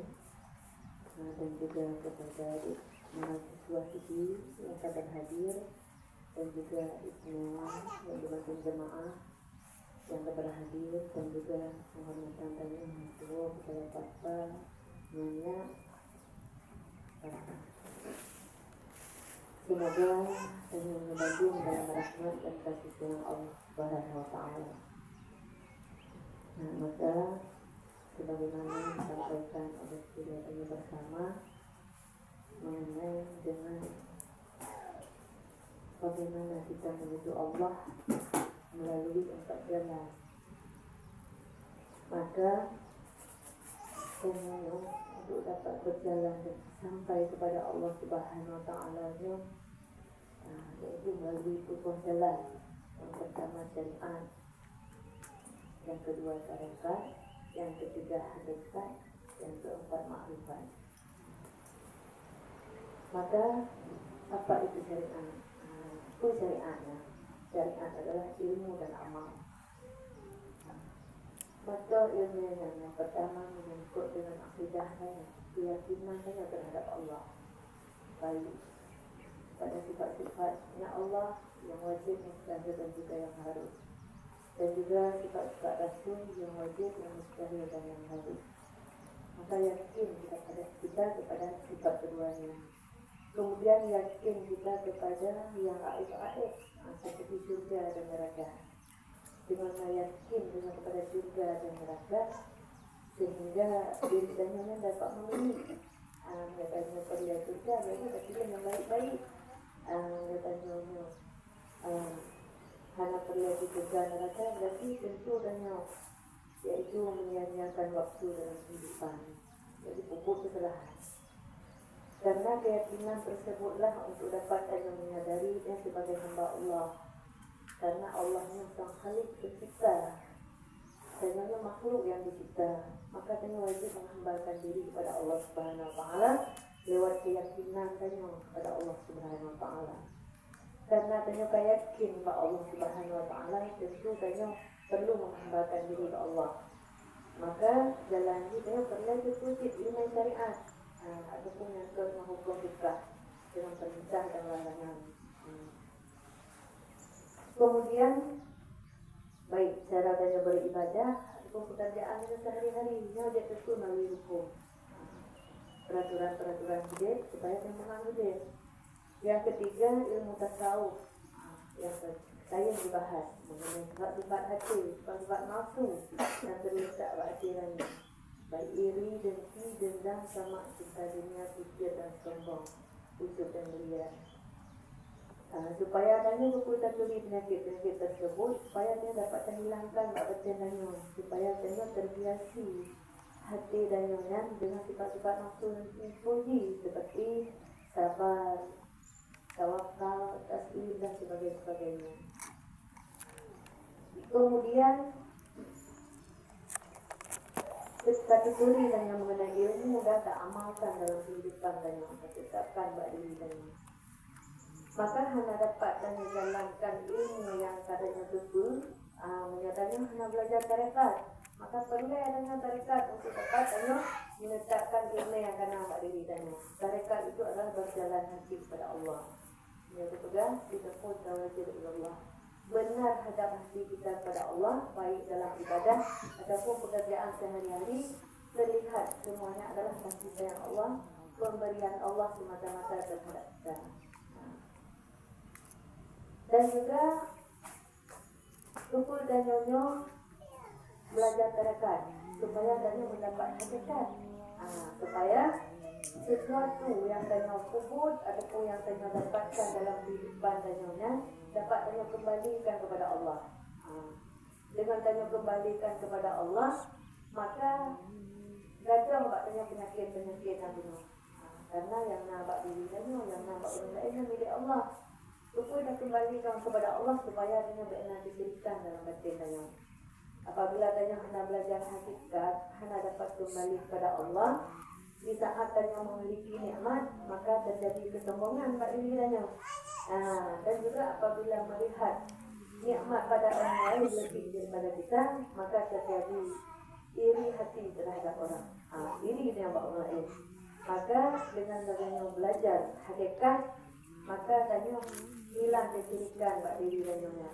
dan juga kepada mahasiswa siswi yang akan hadir, dan juga istimewa yang dibantu jemaah yang telah hadir, dan juga penghormatan dan menghormati kepada Papa, Nyonya. Semoga dengan membantu dalam rahmat dan kasih sayang Allah Subhanahu wa Ta'ala. Nah, maka sebagaimana disampaikan oleh kita bersama mengenai dengan bagaimana kita menuju Allah melalui 4 jalan, maka semuanya untuk dapat berjalan dan sampai kepada Allah Subhanahu wa Ta'ala yaitu melalui 4 jalan. Yang pertama syariat, yang kedua tarekat, yang ketiga hakikat, yang keempat makrifat. Maka apa itu syariat? Itu syariatnya. Syariat adalah ilmu dan amal. Maka ilmu yang pertama menyangkut dengan akidahnya, keyakinannya terhadap Allah, baik pada sifat-sifatnya Allah yang wajib, mustahil dan juga yang harus, dan juga sifat-sifat Rasul yang wajib, yang mustahil dan yang harus. Maka yakin kita kepada sifat keduanya. Kemudian yakin kita kepada yang gaib-gaib seperti surga dan neraka. Dengan yakin dengan kepada surga dan neraka, sehingga diri dan nyonya dapat memilih. Katanya perlu surga, berarti kita yang baik-baik. Katanya nyonya hanya perlu surga neraka, berarti tentu dannya yaitu menyia-nyiakan waktu dalam kehidupan. Jadi pupuk kesalahan. Karena keyakinan tersebutlah untuk dapat kita menyadari dia sebagai hamba Allah. Karena Allahnya sang Khalik pencipta, dan makhluk yang dicipta, maka dia wajib menghambakan diri kepada Allah Subhanahu wa Ta'ala lewat keyakinan dia kepada Allah Subhanahu wa Ta'ala. Karena dia yakin bahawa Allah Subhanahu wa Ta'ala, tentu dia perlu menghambakan diri kepada Allah. Maka jalan ini dia perlu dikutip ilmu syariat, ataupun yang hukum fiqh dengan perintah dan larangan. Kemudian baik cara dia beribadah ataupun pekerjaan dia sehari-hari, dia tentu melalui hukum, peraturan-peraturan hidup supaya dia mengambil dia. Yang ketiga ilmu tasawuf, yang saya dibahas mengenai sifat-sifat hati, sifat-sifat nafsu dan terletak hati lain, baik iri, dengki, dendam, sama cinta dunia, fikir dan sombong, usuk dan liar. Supaya adanya berkuatan duri penyakit-penyakit tersebut, supaya dia dapat terhilangkan kepercayaannya, supaya dia terbiasi hati dan nyonya dengan sifat-sifat nafsu yang puji seperti sabar, tawakal, tasbih dan sebagainya. Kemudian kategori yang mengenai ilmu dan tak amalkan dalam kehidupan dan yang tetapkan bagi diri dan maka hanya dapat dan menjalankan ilmu yang katanya betul, menyatakan hanya belajar tarekat. Maka perlu adanya tarekat untuk dapat menetapkan ilmu yang akan nampak diri dan tarekat itu adalah berjalan hati kepada Allah. Yang ketiga, kita pun tawajud kepada Allah. Benar hadap hati kita kepada Allah, baik dalam ibadah ataupun pekerjaan sehari-hari, terlihat semuanya adalah kasih sayang Allah, pemberian Allah semata-mata terhadap kita. Dan juga Rukul dan Nyonya belajar tarekat supaya adanya mendapat hakikat, supaya sesuatu yang tanya kubur ataupun yang tanya dapatkan dalam kehidupan tanya dapat tanya kembalikan kepada Allah. Dengan tanya kembalikan kepada Allah, maka gajah buat tanya penyakit-penyakit nanti. Karena yang nampak diri tanya, yang nampak orang lain milik Allah. Supaya dah kembalikan kepada Allah supaya dia benar diberikan dalam batin tanya. Apabila tanya hendak belajar hakikat, hendak dapat kembali kepada Allah, di saat tanya memiliki nikmat, maka terjadi kesombongan pada diri tanya. Dan juga apabila melihat nikmat pada orang lain lebih daripada kita, maka terjadi iri hati terhadap orang. Iri dengan orang lain. Maka dengan adanya belajar hakikat, maka tanya hilang kecirikan pada diri tanya.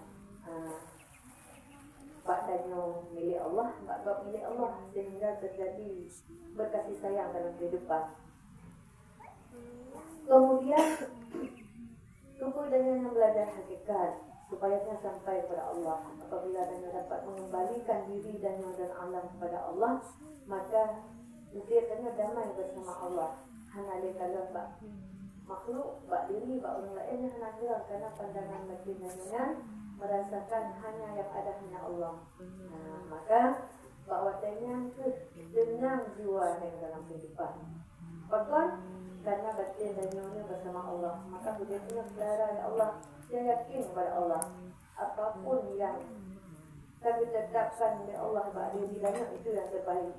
Bak tanya milik Allah, bak milik Allah, sehingga terjadi berkasih sayang dalam kehidupan. Kemudian dengan belajar hakikat supaya dia sampai kepada Allah. Apabila dia dapat mengembalikan diri dan alam kepada Allah, maka dia damai bersama Allah. Hanya dia kalau bak makhluk, bak diri, bak orang lain yang hanya karena pandangan batinnya merasakan hanya yang ada hanya Allah. Maka bahwasanya senang jiwa yang dalam kehidupan. Bahkan karena batin dan nyonya bersama Allah, maka budaya selera Allah, dia yakin kepada Allah. Apapun yang kami tetapkan oleh Allah pada diri itu yang terbaik.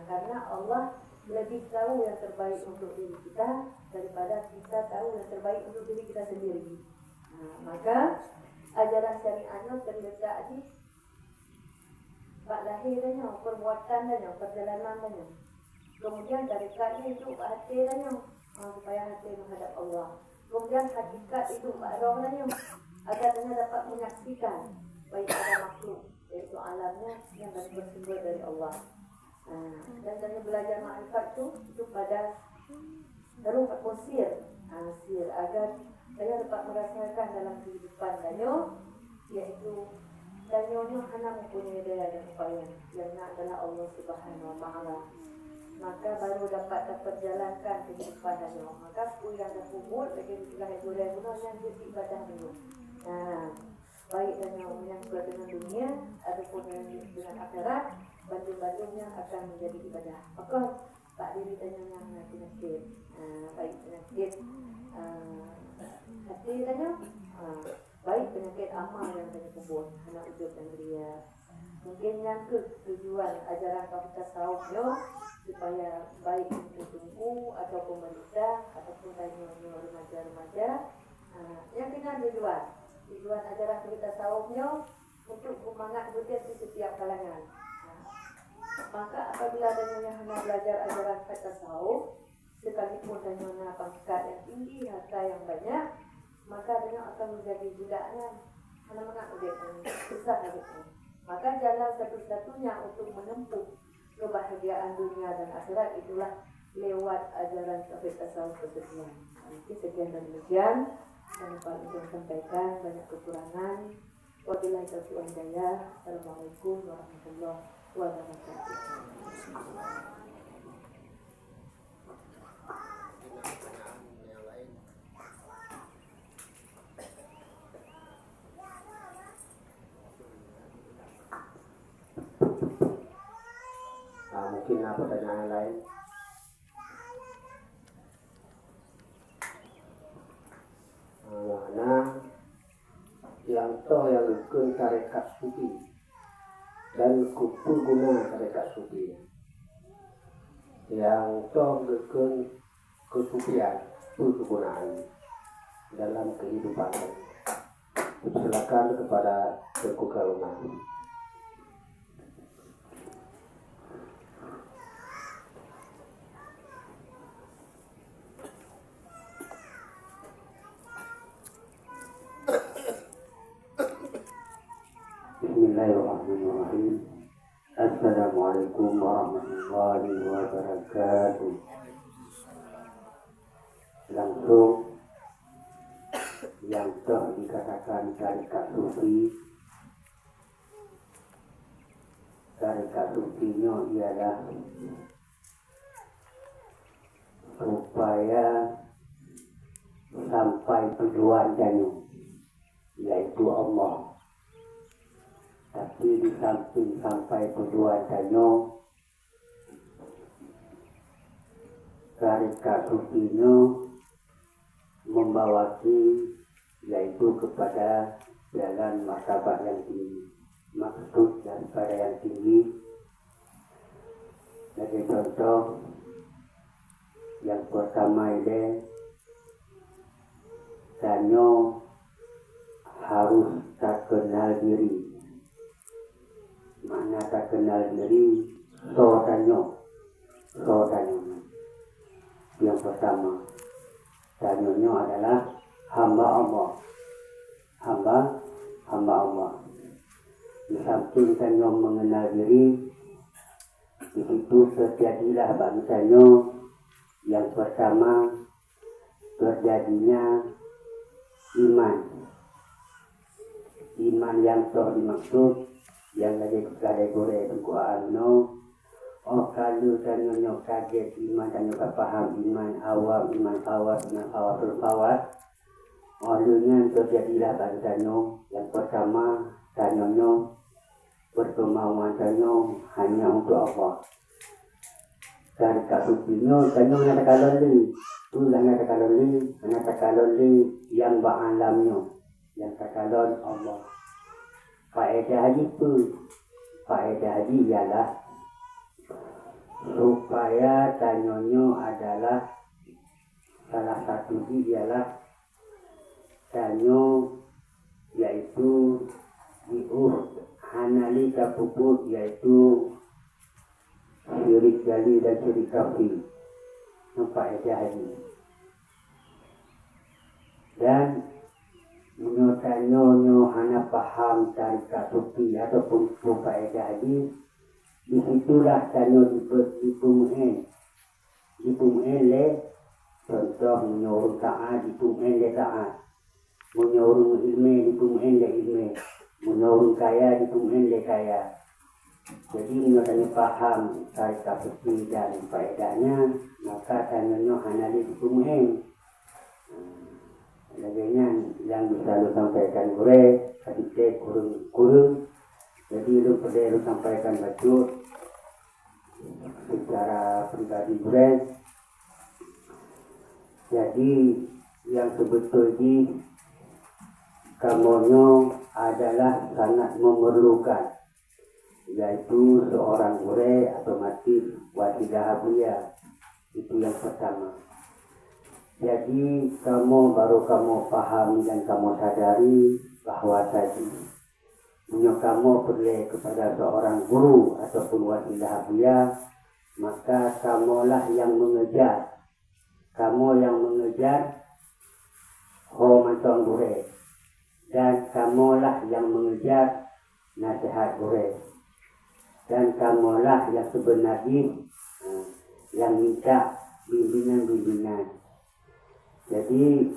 Karena Allah lebih tahu yang terbaik untuk diri kita daripada kita tahu yang terbaik untuk diri kita sendiri. Maka ajaran syariatnya terletak di bak lahirnya, perbuatannya, perjalanannya. Kemudian tarikatnya itu bak hatinya, supaya hati menghadap Allah. Kemudian hakikat itu bak rohnya, agar dia dapat menyaksikan baik pada makhluk, yaitu alamnya yang bersumber dari Allah. Dan saya belajar makrifat itu pada ruh sir, agar saya dapat merasakan dalam kehidupan danyo, yaitu danyonya hanya mempunyai daya dan upaya yang adalah Allah Subhanahu Wa Taala. Maka baru dapat jalankan kehidupan danyo. Maka yang dah kubur lagi lahir guna yang jadi ibadah dulu. Baik danyo yang dengan dunia ataupun dengan akhirat, bantu-bantunya akan menjadi ibadah. Maka tak diri danyo yang penyakit, baik penyakit hati tanya, baik penyakit amal yang tanya kubur, anak wujud dan ria. Mungkin yang tujuan ajaran kita tasawufnya supaya baik untuk tunggu ataupun menikah ataupun tanya remaja-remaja. Yang kena tujuan ajaran kita tasawufnya untuk semangat buat di setiap kalangan. Maka apabila tanya yang hendak belajar ajaran kita tasawuf, sekalipun tanya pangkat yang tinggi, harta yang banyak, maka dia akan menjadi budaknya hanya mengakudet susah hidupnya. Maka jalan satu-satunya untuk menempuh kebahagiaan dunia dan akhirat itulah lewat ajaran Syekh tasawuf tersebut. Mungkin sekian dan demikian yang paling saya sampaikan, banyak kekurangan. Wabillahi taufiq wal hidayah. Assalamualaikum warahmatullahi wabarakatuh. Mungkin apa pertanyaan lain? Mana yang toh yang ikut tarekat sufi dan kupu guna tarekat sufi, yang toh ikut kesufian kegunaan dalam kehidupan. Silakan kepada Teguh Karuna. Bismillahirrahmanirrahim. Assalamualaikum warahmatullahi wabarakatuh. Langsung yang telah dikatakan tarekat sufi. Tarekat sufinya ialah supaya sampai tujuan Danyo, yaitu Allah. Tapi di samping sampai tujuan Danyo, Tarika Sufinya membawaki yaitu kepada jalan martabat yang tinggi. Maksud daripada yang tinggi, sebagai contoh yang pertama ini, Danyo harus tak kenal diri. Mana tak kenal diri, so Danyo. Yang pertama, Danyo adalah hamba Allah. Hamba Allah. Di samping Danyo mengenal diri, di situ terjadilah bagi Danyo yang pertama, terjadinya iman. Iman yang toh dimaksud yang lagi gore Al-Quran no. Oh kalau Danyo kaget iman, Danyo paham iman awam, iman khawas, olehnya terjadilah bagi Danyo yang pertama, Danyo berkemauan Danyo hanya untuk Allah. Dan kasutnya Danyo ngatakan loli, ngatakan loli yang ba'alamnya, yang takalon Allah. Faedah haji ialah supaya Danyo adalah salah satu ialah Danyo yaitu hanali kapuput yaitu syirik jali dan syirik kafir. Nampak aja haji. Dan menurut Danyo hana paham tarika sufi ataupun faedah haji. Disitulah Danyo dipumuin le contoh menyuruh taat dipumuin le taat, menyuruh ilmu dipumuin le ilmu, menyuruh kaya dipumuin le kaya. Jadi menurut Danyo paham tarika sufi dan faedahnya, maka Danyo hanali dipumuin. Laginya yang bisa lu sampaikan gue, kadite kurung. Jadi lu perlu sampaikan baju secara pribadi gue. Jadi yang sebetulnya kamonyo adalah sangat memerlukan, yaitu seorang gue otomatis wasilah habiyah. Itu yang pertama. Jadi baru kamu pahami dan kamu sadari bahwa tadi kamu perlu kepada seorang guru ataupun wasilah habiyah, maka kamulah yang mengejar. Kamu yang mengejar mantong gure, dan kamulah yang mengejar nasihat gure, dan kamulah yang sebenarnya yang minta bimbingan. Jadi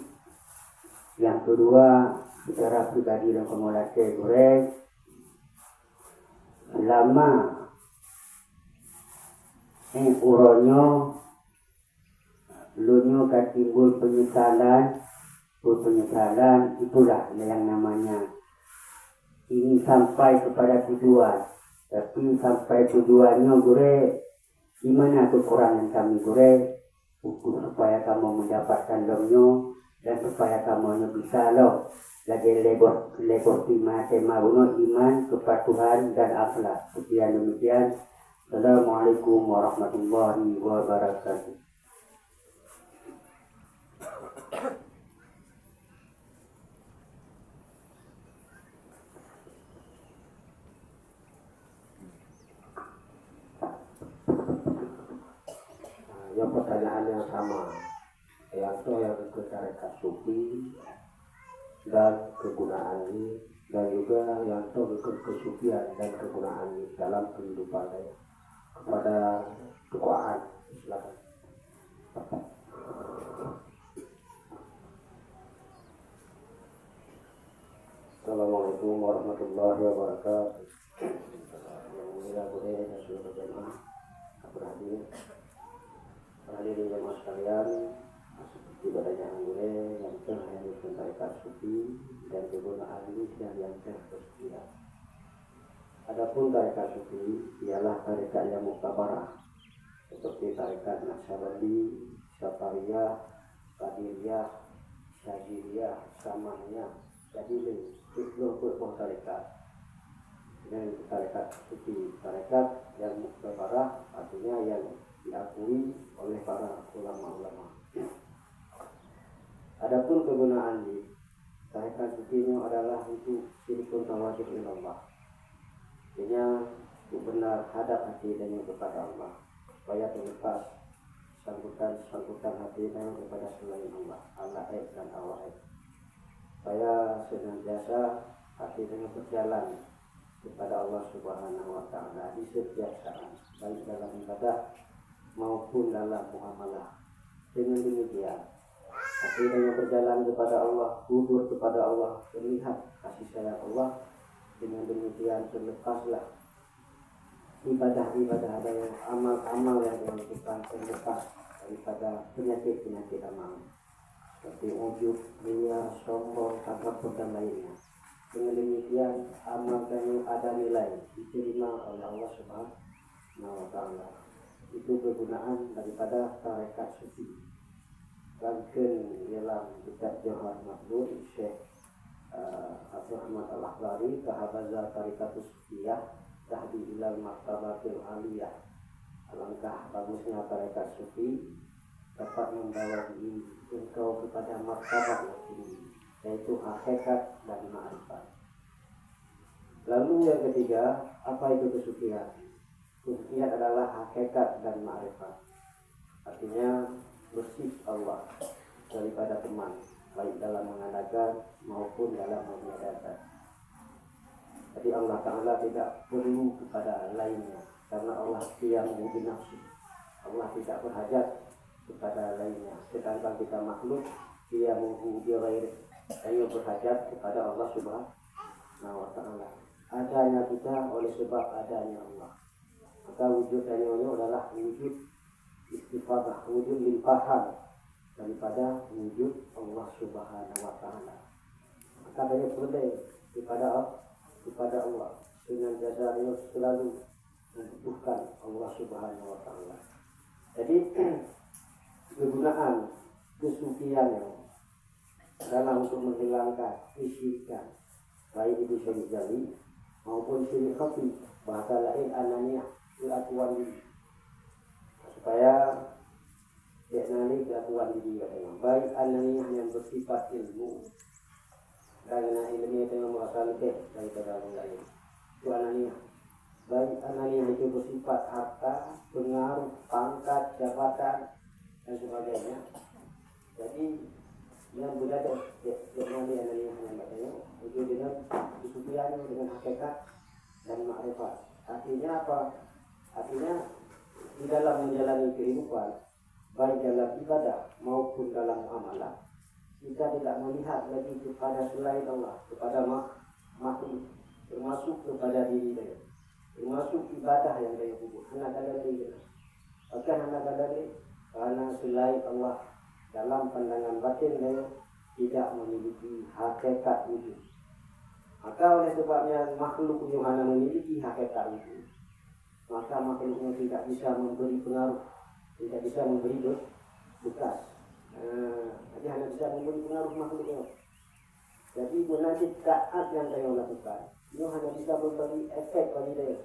yang kedua, secara pribadi dan komolase gure, selama uronyo lunyo katimbul penyesalan, itulah yang namanya ini sampai kepada tujuan. Tapi sampai tujuannya gure, gimana kekurangan kami gure, supaya kamu mendapatkan domnyo dan supaya kamu bisa lagi lebor tema iman, kepatuhan dan akhlak. Sekian demikian. Assalamualaikum warahmatullahi wabarakatuh. Yang pertanyaan yang sama, yang ke sufi dan kegunaannya, dan juga yang kesufian dan kegunaannya dalam kehidupan saya kepada kekuasaan. Silakan. Assalamualaikum warahmatullahi wabarakatuh. Alhamdulillah boleh dan seluruh jemaah berhadir. Hadirin jemaah sekalian, seperti badanya anggure yang terhadap tarekat sufi dan kegunaan dan yang terkesucian. Adapun tarekat sufi ialah tarekat yang muktabarah, seperti tarekat Naqsyabandi, Syafariyah, Qadiriyah, Syadziliyah, Samaniyah, Jadili, itu buah tarekat. Dan tarekat sufi, tarekat yang muktabarah artinya yang diakui oleh para ulama-ulama. Adapun kegunaan di tarekat sufi ini adalah untuk syirikun tawajud ilallah. Artinya benar hadap hati dan kepada Allah, supaya terlepas sangkutan hati dan kepada selain Allah, Allah dan Allah. Supaya senantiasa hati dengan berjalan kepada Allah Subhanahu wa Ta'ala di setiap saat, baik dalam ibadah maupun dalam muamalah. Dengan demikian, hati dengan berjalan kepada Allah, gugur kepada Allah, melihat kasih sayang Allah. Dengan demikian terlepaslah ibadah-ibadah dan amal-amal yang dilakukan, terlepas daripada penyakit-penyakit amal seperti ujub, riya, sombong, takabur dan lainnya. Dengan demikian amal kami ada nilai diterima oleh Allah Subhanahu wa Ta'ala. Itu kegunaan daripada tarekat sufi. Bangken dalam kitab Jawhar Mahdud Syekh Abdul Rahman Al-Akhdari, Kahabaza Tarikatus Sufiyah Tahdi ilal martabatil aliyah. Alangkah bagusnya tarekat sufi dapat membawa diri engkau kepada martabat yang tinggi, yaitu hakikat dan ma'rifat. Lalu yang ketiga, apa itu kesucian? Kesucian adalah hakikat dan ma'rifat. Artinya bersih Allah daripada teman, baik dalam mengadakan maupun dalam meniadakan. Jadi Allah Ta'ala tidak perlu kepada lainnya, karena Allah Dia menguji nafsu. Allah tidak berhajat kepada lainnya. Sedangkan kita makhluk, Dia menguji lain, hanya berhajat kepada Allah Subhanahu wa Ta'ala. Adanya kita oleh sebab adanya Allah. Maka wujud hanya adalah wujud istifadah, wujud limpahan daripada wujud Allah Subhanahu wa Ta'ala. Maka dia boleh kepada Allah dengan jasanya selalu membutuhkan Allah Subhanahu wa Ta'ala. Jadi kegunaan kesufian adalah untuk menghilangkan kesyirikan, baik itu syirik jali maupun syirik khafi, bahasa lain ananiyah, keakuan diri, supaya yakni keakuan diri katanya, baik ananiyah yang bersifat ilmu, karena ilmu itu merasa lebih daripada orang lain, itu ananiyah. Baik ananiyah itu bersifat harta, pengaruh, pangkat, jabatan dan sebagainya. Jadi yang berbeda dengan ananiyah yang katanya itu dengan kesucian, dengan hakikat dan ma'rifat. Artinya apa? Artinya di dalam menjalani kehidupan, baik dalam ibadah maupun dalam muamalah, kita tidak melihat lagi kepada selain Allah, kepada makhluk, termasuk kepada diri dia, termasuk ibadah yang dia buat. Anak kadang-kadang, bahkan anak kadang-kadang karena selain Allah dalam pandangan batin dia tidak memiliki hakikat wujud. Maka oleh sebabnya makhluk yang hanya memiliki hakikat wujud, maka makhluknya tidak bisa memberi pengaruh, tidak bisa memberi bekas. Jadi hanya bisa memberi pengaruh makhluknya. Jadi menajib taat yang saya lakukan, itu hanya bisa memberi efek bagi dia.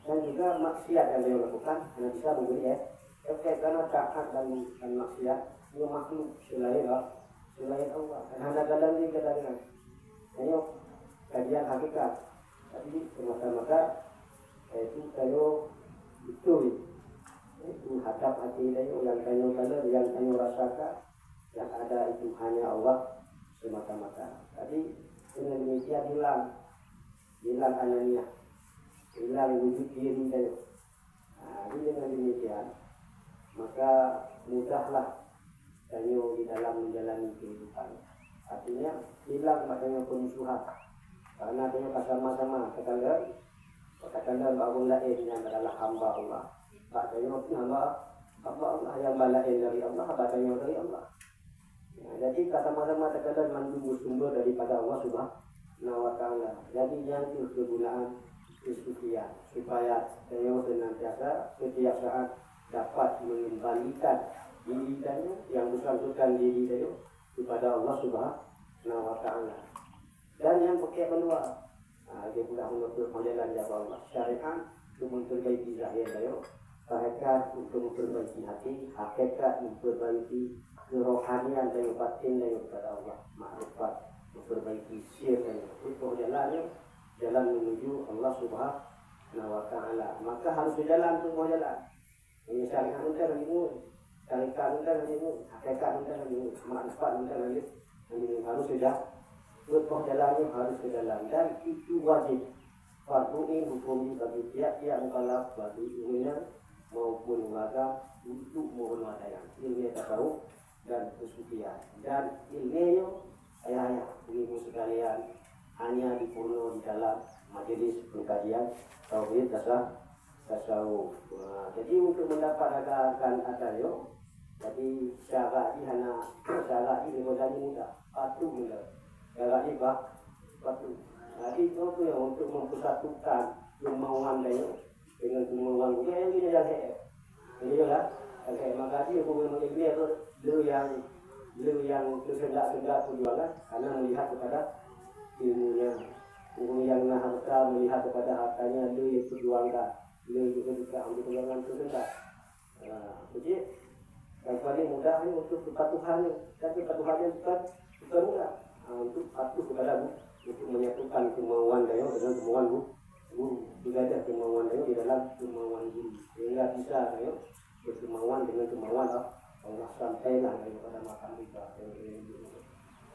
Dan juga maksiat yang dia lakukan hanya bisa memberi efek, karena taat dan maksiat itu makhluk selain Allah. Dan hanya dalam ini katakan, ayo kajian hakikat. Tapi semata-mata itu kayu betul. Itu hadap hati kayu yang kayu kalah, yang kayu rasakan, yang ada itu hanya Allah semata-mata. Jadi dengan demikian hilang ananiyah, hilang wujud diri kayu. Jadi dengan demikian maka mudahlah kayu di dalam menjalani kehidupan. Artinya hilang makanya pemusuhan, karena dia bersama-sama katakan bahwa lain yang adalah hamba Allah, Katanya Allah yang balain dari Allah, katanya dari Allah. Ya, jadi kata-kata terkadang mengandung sumber daripada Allah Subhanahu wa Ta'ala. Jadi yang itu kegunaan istighfar supaya saya senantiasa setiap saat dapat mengembalikan diri saya yang bersangkutan diri saya kepada Allah Subhanahu wa Ta'ala. Dan yang pakai kedua, dia sudah menutup jalan ya Allah. Syariat untuk memperbaiki zahir saya, hakikat untuk memperbaiki hati, hakikat memperbaiki kerohanian dan batin dari kepada Allah, makrifat memperbaiki sir dan itu jalan menuju Allah Subhanahu wa Ta'ala. Maka harus berjalan semua jalan. Ini syariat untuk ilmu, syariat untuk ilmu, hakikat untuk ilmu, makrifat untuk ilmu. Ini harus sudah berjalannya harus berjalan dan itu wajib. Fardu ini hukum bagi tiap-tiap mukallaf bagi umumnya maupun warga untuk mohon wadayang ilmu tasawuf dan kesufian dan ilmu ayah-ayah ibu sekalian hanya dipenuh di dalam majelis pengkajian tauhid tasawuf. Jadi untuk mendapat akan ada jadi syarat ini hanya syarat ini mudah patuh mudah syarat ini patuh. Jadi itu yang untuk mempersatukan kemauan dia dengan kemauan dia yang tidak jahat. Jadi lah, maka dia hubungan dia itu yang kesendak perjuangan karena melihat kepada ilmunya. Ilmu yang harta melihat kepada hartanya dia yang perjuangkan, dia juga ambil perjuangan kesendak. Jadi yang paling mudah ini untuk kepatuhannya, dan kepatuhannya bukan mudah. Untuk patuh kepada untuk menyatukan kemauan dayo dengan kemauan guru. Tidak ada kemauan dayo di dalam kemauan guru. Sehingga bisa dayo berkemauan dengan kemauan Allah sampailah dayo pada makam kita.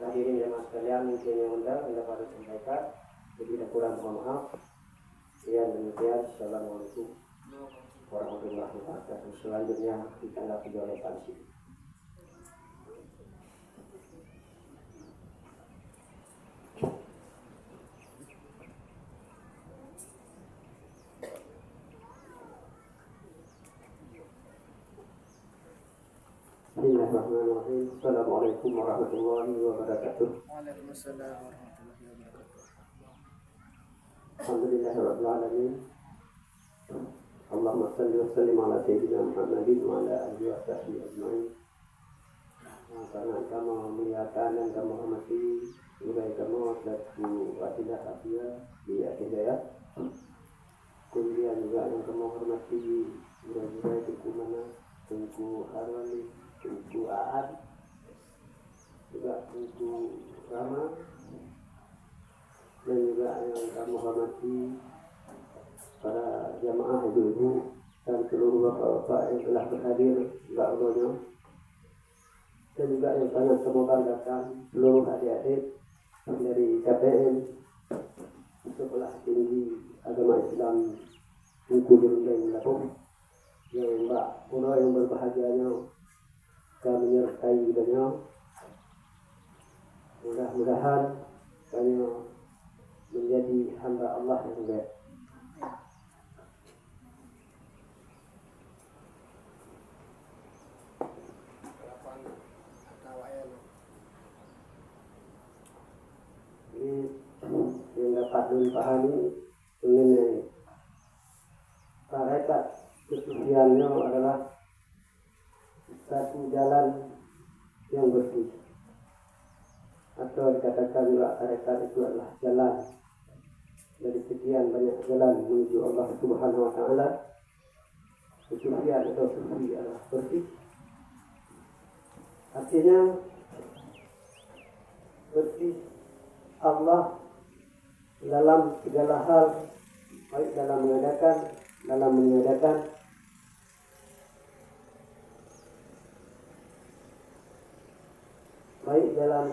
Hadirin jemaah sekalian, mungkin yang undang dapat sampaikan. Jadi tidak kurang mohon maaf. Sekian demikian. Assalamualaikum warahmatullahi wabarakatuh. Selanjutnya ditanggapi oleh Pak Sidi. Bismillahirrahmanirrahim. Assalamualaikum warahmatullahi wabarakatuh. Waalaikumsalam warahmatullahi wabarakatuh. Alhamdulillahirabbil alamin. Allahumma shalli wa sallim ala sayyidina Muhammadin wa ala alihi wa sahbihi ajma'in. Karena kamu memuliakan dan kamu hormati budaya kamu satu wasilah hafiyah di hidayah. Kemudian juga yang kamu hormati budaya Tuku Mana, Tuku Harwani, Tuku Aad, juga Tuku Rama, dan juga yang kamu hormati para jamaah ibu-ibu dan seluruh bapak-bapak yang telah berhadir juga Allahnya, dan juga yang sangat kamu banggakan seluruh adik-adik dari KPM Sekolah Tinggi Agama Islam Tuku Jerundeng Lampung, yang Mbak Puno yang berbahagianya kami menyertai beliau. Mudah-mudahan kami menjadi hamba Allah yang baik. Ini yang dapat dipahami mengenai tarekat kesuciannya adalah satu jalan yang bersih, atau dikatakan juga tarekat itu adalah jalan dari sekian banyak jalan menuju Allah Subhanahu wa Ta'ala. Kesucian atau suci adalah bersih, artinya bersih Allah dalam segala hal, baik dalam mengadakan, dalam meniadakan, baik dalam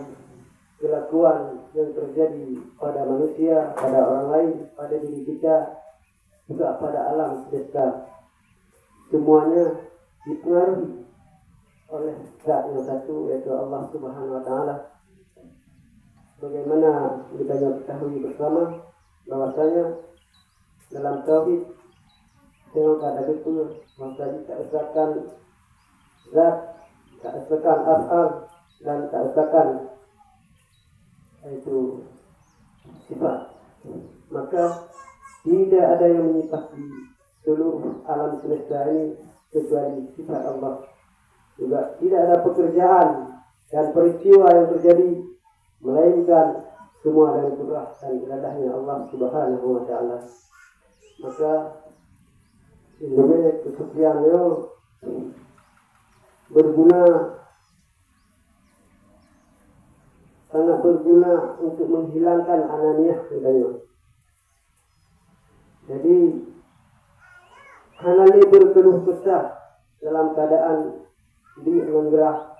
kelakuan yang terjadi pada manusia, pada orang lain, pada diri kita, juga pada alam semesta. Semuanya dipengaruhi oleh zat yang satu, yaitu Allah Subhanahu wa Ta'ala. Bagaimana kita ketahui bersama bahwasanya dalam tauhid tengok ada betul, maka tak usahakan zat, tak usahakan af'al dan tak usahakan itu sifat. Maka tidak ada yang menyifati seluruh alam semesta ini kecuali sifat Allah. Juga tidak ada pekerjaan dan peristiwa yang terjadi melainkan semua dari kudrah dan iradahnya Allah Subhanahu wa taala. Maka ini kesuciannya berguna, sangat berguna untuk menghilangkan ananiah katanya. Jadi Hanali berkeluh kesah dalam keadaan di menggerah.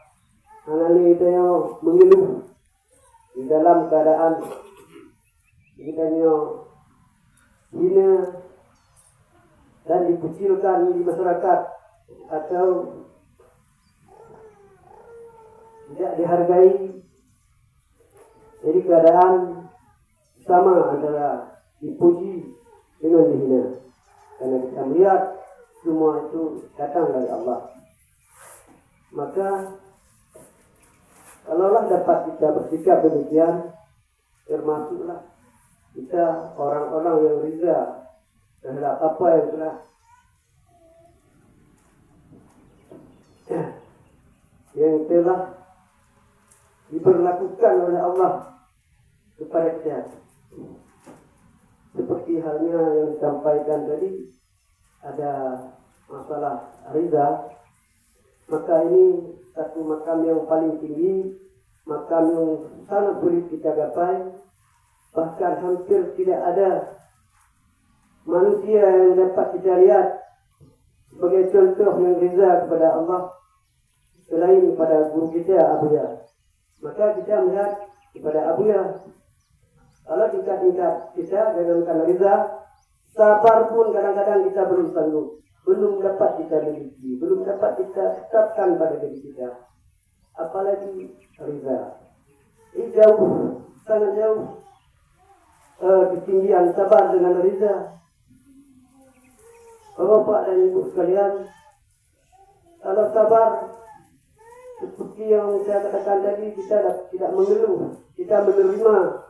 Hanali itu yang mengeluh di dalam keadaan kitanya hina dan dikucilkan di masyarakat atau tidak dihargai. Jadi keadaan sama antara dipuji dengan dihina, karena kita melihat semua itu datang dari Allah. Maka kalaulah dapat kita bersikap demikian, termasuklah kita orang-orang yang riza terhadap apa yang telah diberlakukan oleh Allah kepada kita. Seperti halnya yang disampaikan tadi, ada masalah riza. Maka ini satu makam yang paling tinggi, makam yang sangat sulit kita gapai. Bahkan hampir tidak ada manusia yang dapat kita lihat sebagai contoh yang riza kepada Allah selain pada guru kita Abuya. Maka kita melihat kepada Abuya, kalau tingkat-tingkat kita jangankan riza, sabar pun kadang-kadang kita belum sanggup, belum dapat kita miliki, belum dapat kita tetapkan pada diri kita, apalagi riza. Ini jauh, sangat jauh ketinggian sabar dengan riza. Bapak dan ibu sekalian, kalau sabar seperti yang saya katakan tadi, kita tidak mengeluh, kita menerima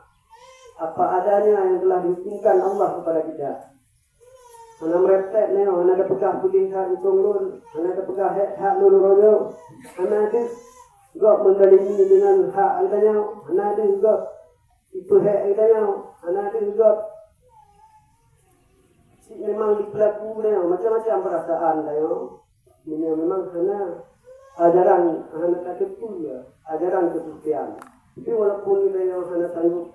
apa adanya yang telah dihukumkan Allah kepada kita. Mana merepek ni, mana ada pegah putih hak hitung lur, mana ada pegah hak lur rojo, mana ada juga menggalimi dengan hak adanya, mana ada juga itu hak adanya, mana ada juga memang dipelaku ni, macam-macam perasaan dia. Ini memang hanya ajaran, hanya kata pun ya, ajaran kesucian. Tapi walaupun dia hanya sanggup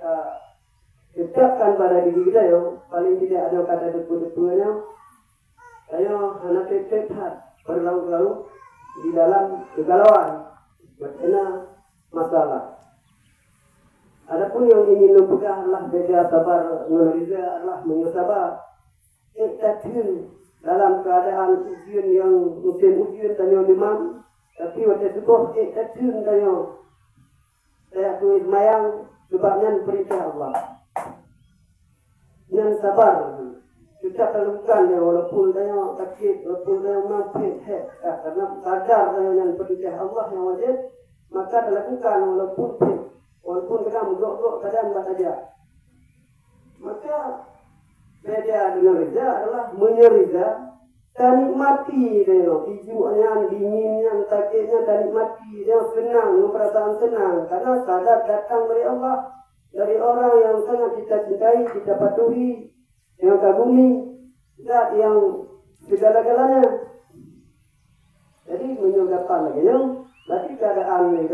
tetapkan pada diri kita, paling tidak ada kata depu-depunya, saya hanya tetap berlalu-lalu di dalam kegalauan, berkena masalah. Adapun yang ingin membuka Allah beda sabar, meneriza Allah menyesabar, tetapi dalam keadaan ujian yang musim ujian tanya limam, tapi waktu subuh tetapi tanya saya tulis mayang sebabnya perintah Allah. Yang sabar, kita lakukan ya, walaupun dia sakit, walaupun dia mampir, karena sadar dia yang perintah Allah yang wajib, maka lakukan walaupun kita menggok-gok kadang saja. Maka beda dengan riza adalah menyeriza dan nikmati dia, hijaunya, dinginnya, sakitnya, dan nikmati dia, senang, perasaan senang, karena sadar datang dari Allah. Dari orang yang sangat kita cintai, kita patuhi, yang kagumi, zat yang segala-galanya. Jadi menyebabkan lagi berarti keadaan ini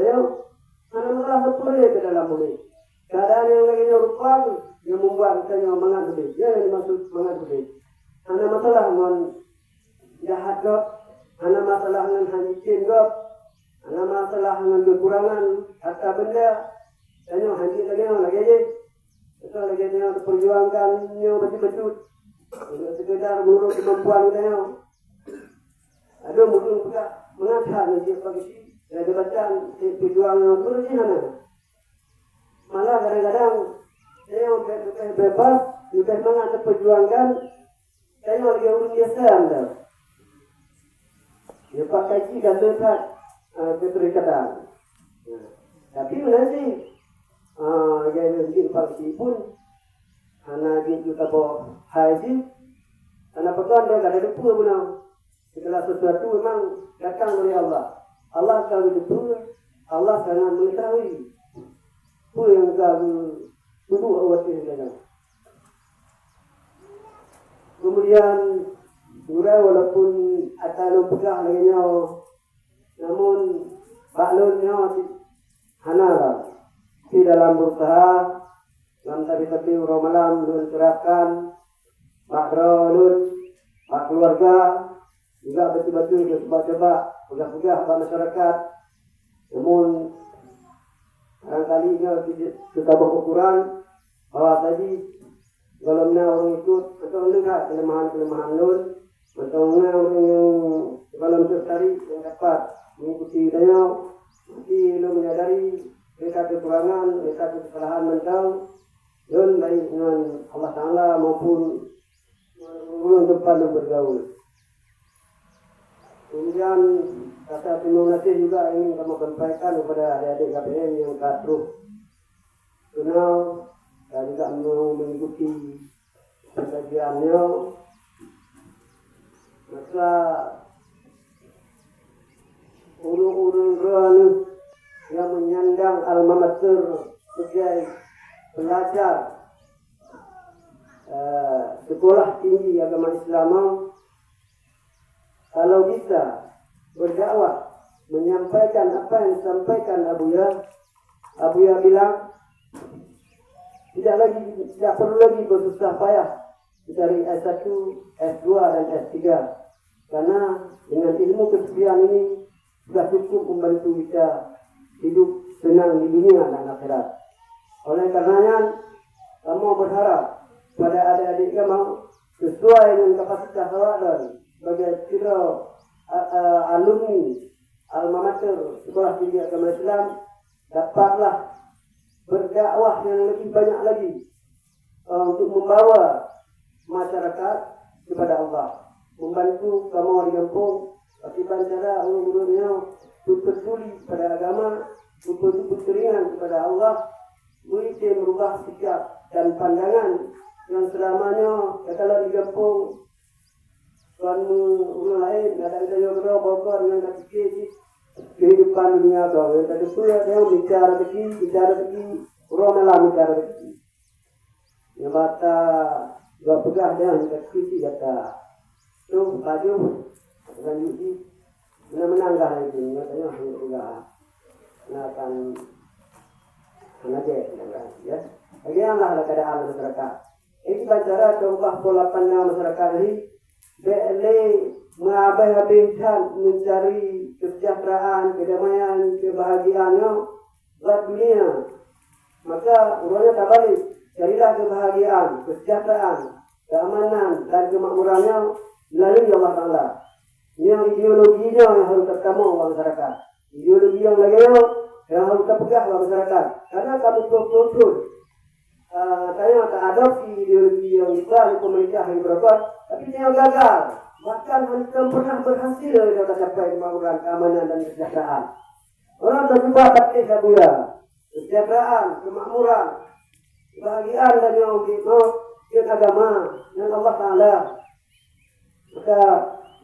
mana masalah sepuluh ke dalam bumi. Keadaan yang lagi rupa yang membuat kita semangat lebih. Ya, yang dimaksud semangat lebih. Mana masalah dengan jahat gop, mana masalah dengan hancin gop, mana masalah dengan kekurangan harta benda. Tanya hancur lagi je. Kita lagi tengok perjuangkannya betul-betul. Sekedar menurut kemampuan kita. Ada mungkin juga mengatakan nanti pagi si. Ada bacaan perjuangan terus di mana. Malah kadang-kadang saya bebas, juga semangat perjuangkan. tengok dia urus biasa anda. Dia pakai cikan lekat keterikatan. Tapi nanti yang mungkin pakai pun anak kita bawa haji, anak pekan dia tak ada lupa pun. Segala sesuatu memang datang dari Allah. Allah akan betul, Allah sangat mengetahui. Apa yang kamu duduk awak ini. Kemudian Surai walaupun atalun pegah laginya, namun baklunnya hanalah. Di dalam berusaha, dalam tapi malam lun serahkan, bakrolun, bak keluarga, juga betul-betul coba pegah-pegah pada masyarakat. Namun barangkali kita berukuran bahwa tadi kalau orang ikut atau lihat kelemahan-kelemahan lun. Betul-betul orang yang dalam tertarik yang dapat mengikuti dia, mesti lo menyadari mereka kekurangan, mereka kesalahan mental, dan baik dengan Allah Taala maupun orang depan yang bergaul. Kemudian rasa terima kasih juga ingin kami sampaikan kepada adik-adik KPM yang terus kenal dan juga mau mengikuti pengajiannya. Maka urun-urun yang menyandang alma mater sebagai pelajar sekolah tinggi agama Islam, kalau bisa berdakwah menyampaikan apa yang disampaikan Abuya bilang tidak perlu lagi bersusah payah dari S1, S2 dan S3. Karena dengan ilmu kesetiaan ini sudah cukup membantu kita hidup senang di dunia dan akhirat. Oleh karenanya, kamu berharap pada adik-adik kamu sesuai dengan kapasitas awak sebagai kira alumni alma mater sekolah tinggi agama Islam, dapatlah berdakwah yang lebih banyak lagi untuk membawa masyarakat kepada Allah. Membantu kamu di kampung, tapi cara urut-urutnya peduli pada agama, berteringan kepada Allah, mesti merubah sikap dan pandangan yang selamanya kalau di kampung orang lain ada yang berokok yang tak fikir kehidupan dunia kau. Tadi tu dia bicara begini, orang malam bicara begini. Yang kata dua pegah dia yang kecil kata tu baju dengan yuji menang-menanglah itu katanya enggak akan aja ya. Bagaimana keadaan masyarakat? Ini bicara coba pola pandang masyarakat ini boleh mengabaikan mencari kesejahteraan, kedamaian, kebahagiaannya buat dunia. Maka urutnya tak balik. Carilah kebahagiaan, kesejahteraan, keamanan dan kemakmurannya melalui Allah Taala. Yang ideologinya yang harus terkamu masyarakat. Ideologi yang lainnya yang harus terpegang masyarakat. Karena kamu betul-betul saya tak adopsi ideologi yang Islam, pemerintah yang berbuat, tapi dia gagal. Bahkan belum pernah berhasil dia capai kemakmuran, keamanan dan kesejahteraan. Orang terjebak tapi Abuya, kesejahteraan, kemakmuran, kebahagiaan dan yang agama dan Allah Taala. Maka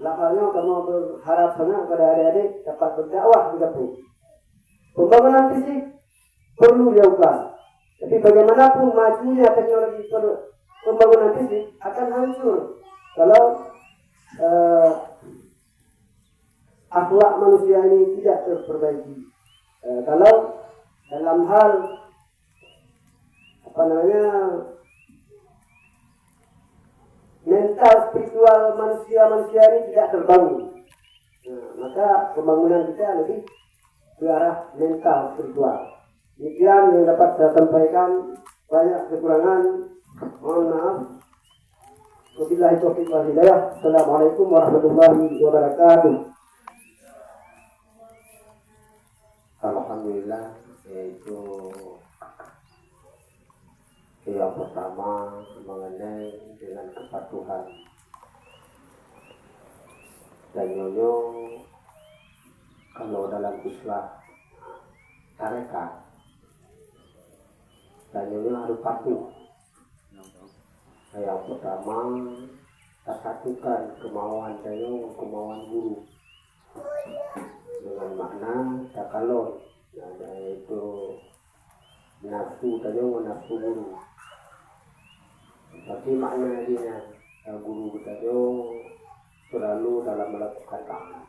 lakarnya kamu berharap sangat kepada adik-adik dapat berdakwah di kampung. Pembangunan fisik perlu dilakukan. Tapi bagaimanapun majunya teknologi pembangunan fisik akan hancur kalau akhlak manusia ini tidak terperbaiki. Kalau dalam hal mental spiritual manusia ini tidak terbangun, maka pembangunan kita lebih ke arah mental spiritual. Demikian yang dapat saya sampaikan. Banyak kekurangan, mohon maaf. Wabillahi taufiq wal hidayah. Assalamualaikum warahmatullahi wabarakatuh. Alhamdulillah, yaitu yang pertama mengenai dengan kepatuhan dan nyonya kalau dalam istilah tarekat dan nyonya harus patuh. Yang pertama, satukan kemauan nyonya kemauan guru dengan makna takalon, yaitu nafsu nyonya nafsu guru. Tapi makna dia guru kita selalu dalam melakukan taat.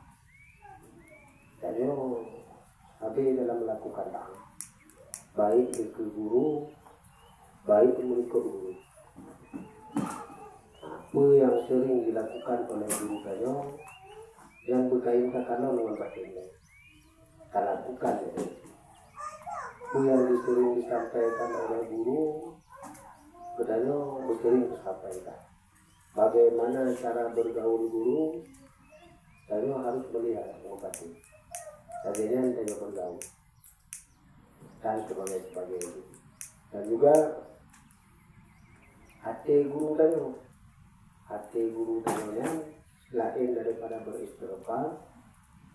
Tapi dalam melakukan taat, baik ke guru, baik mengikut guru. Apa yang sering dilakukan oleh guru saya yang berkaitan dengan batinnya, kita lakukan itu. Apa yang sering disampaikan oleh guru, katanya sering disampaikan. Bagaimana cara bergaul guru, saya harus melihat mengobati. Jadinya saya bergaul dan sebagainya. Dan juga hati guru tanya selain daripada beristighfar,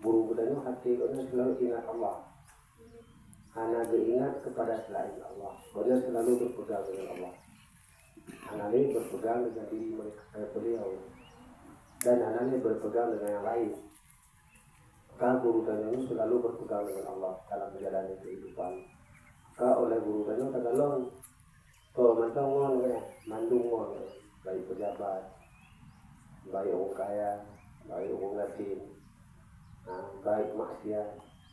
guru tanya hati tanya selalu ingat Allah. Karena diingat kepada selain Allah, dia selalu berpegang dengan Allah. Anak-anak berpegang dengan diri beliau dan anak-anak berpegang dengan yang lain. Maka guru tanya selalu berpegang dengan Allah dalam menjalani kehidupan. Maka oleh guru tanya tagalon, mantungon mandungon, baik pejabat, baik orang kaya, baik orang miskin, baik maksiat,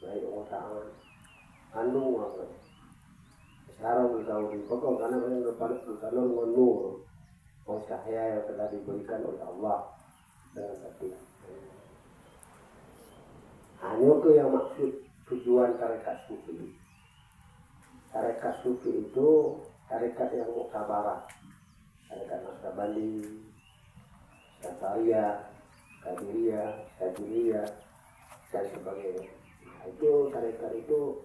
baik orang taat, mandungon. Sekarang bergaul di pokok karena mereka berkalon menur, cahaya yang telah diberikan oleh Allah dengan hati. Hanya itu yang maksud tujuan tarekat sufi. Tarekat sufi itu tarekat yang muktabarah, tarekat Naqsabandi, Syarifiyah, Qadiriyah, dan sebagainya. Itu tarekat itu,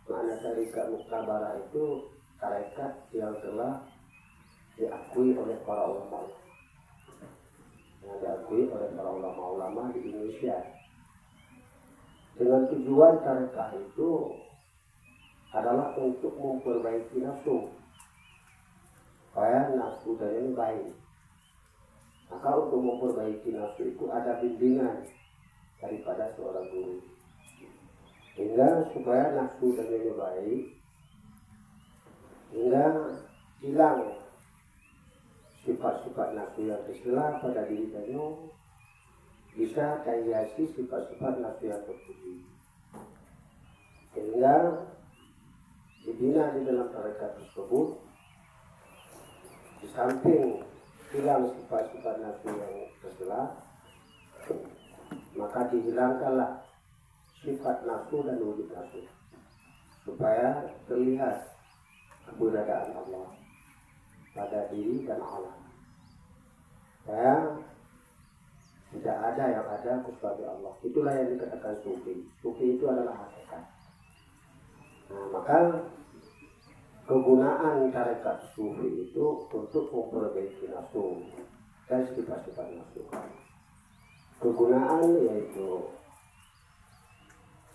makna tarekat muktabarah itu tarekat yang telah diakui oleh para ulama, yang diakui oleh para ulama di Indonesia. Dengan tujuan tarekat itu adalah untuk memperbaiki nafsu, supaya nafsu ini baik. Maka untuk memperbaiki nafsu itu ada bimbingan daripada seorang guru, hingga supaya nafsu ini baik, hingga hilang sifat-sifat nafsu yang tercela pada diri kita, bisa terhiasi sifat-sifat nafsu yang terpuji, sehingga dibina di dalam tarekat tersebut. Di samping hilang sifat-sifat nafsu yang tercela, maka dihilangkanlah sifat nafsu dan wujud nafsu, supaya terlihat keberadaan Allah pada diri dan alam. Supaya tidak ada yang ada kecuali Allah. Itulah yang dikatakan sufi. Sufi itu adalah hakikat. Maka kegunaan tarekat sufi itu untuk memperbaiki nafsu dan sifat-sifat nafsu. Kegunaan yaitu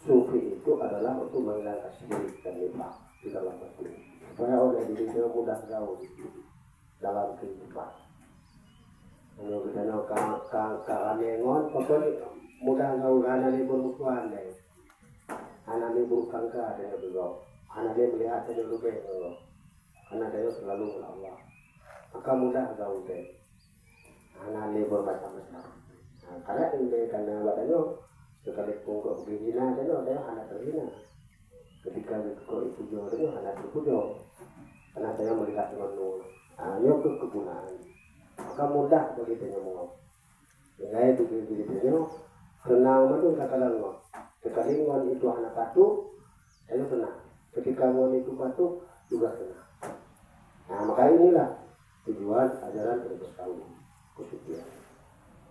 sufi itu adalah untuk menghilangkan syirik dan nifaq di dalam hati, supaya oleh diri kita mudah gaul dalam kehidupan. Kalau kita nak kamengon, pokoknya mudah gaul. Anak ni bermusuhan deh, anak ni berkangka dengan beliau, anak ni melihat saja lebih beliau, karena dia selalu dengan Allah, maka mudah gaul deh. Anak ni bermacam-macam. Karena ini karena badannya sekalipun kau berhina, dia anak terhina. Ketika kau itu jauh, dia anak terpujuk, karena dia melihat dengan nur. Hanya kegunaan. Maka mudah bagi penyembuh. Sehingga itu diri-dirinya senang itu katakan lo. Sekali ngon itu anak patuh, saya senang. Ketika ngon itu patuh juga senang. Maka inilah tujuan ajaran berbersama kesucian.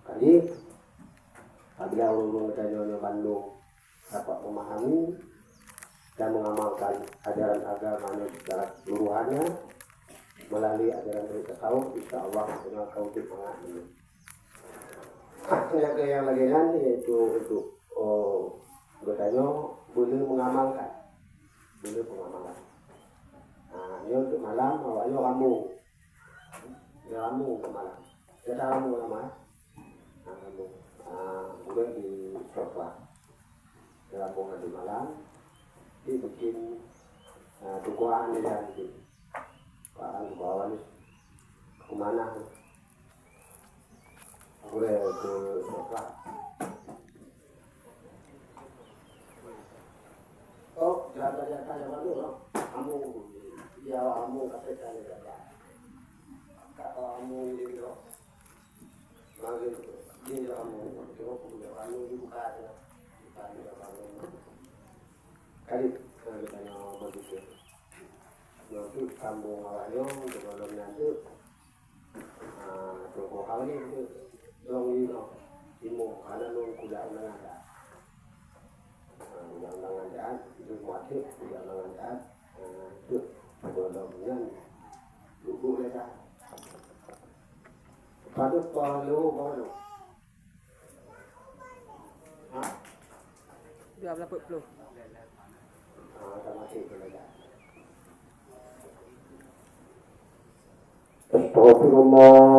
Kali apabila orang bertanya Bandung dapat memahami dan mengamalkan ajaran agamanya secara keseluruhannya melalui ajaran dari tasawuf, insya Allah dengan kau mengerti. Penyakit yang lagi kan yaitu untuk bertanya boleh mengamalkan. Nah, ini untuk malam awaknya ramu untuk malam. Kita ramu nama. Ramu. Kemudian di sofa. Ramu di malam. Dia bikin dugaan di dalam itu. Barang bawah ni kemana? Boleh ke sofa. Oh, jangan tanya dulu. Kamu kata tanya saja. Kamu ini loh. Manggil ini kamu. Kamu dibuka aja. Kali tanya begitu. Nanti kamu awalnya sebelum nanti toko hal ni long ini timu ada long kuda undang-undang itu wajib undang-undang itu sebelumnya dulu leda pada baru Dia berapa puluh? Sama sih leda. Astagfirullah.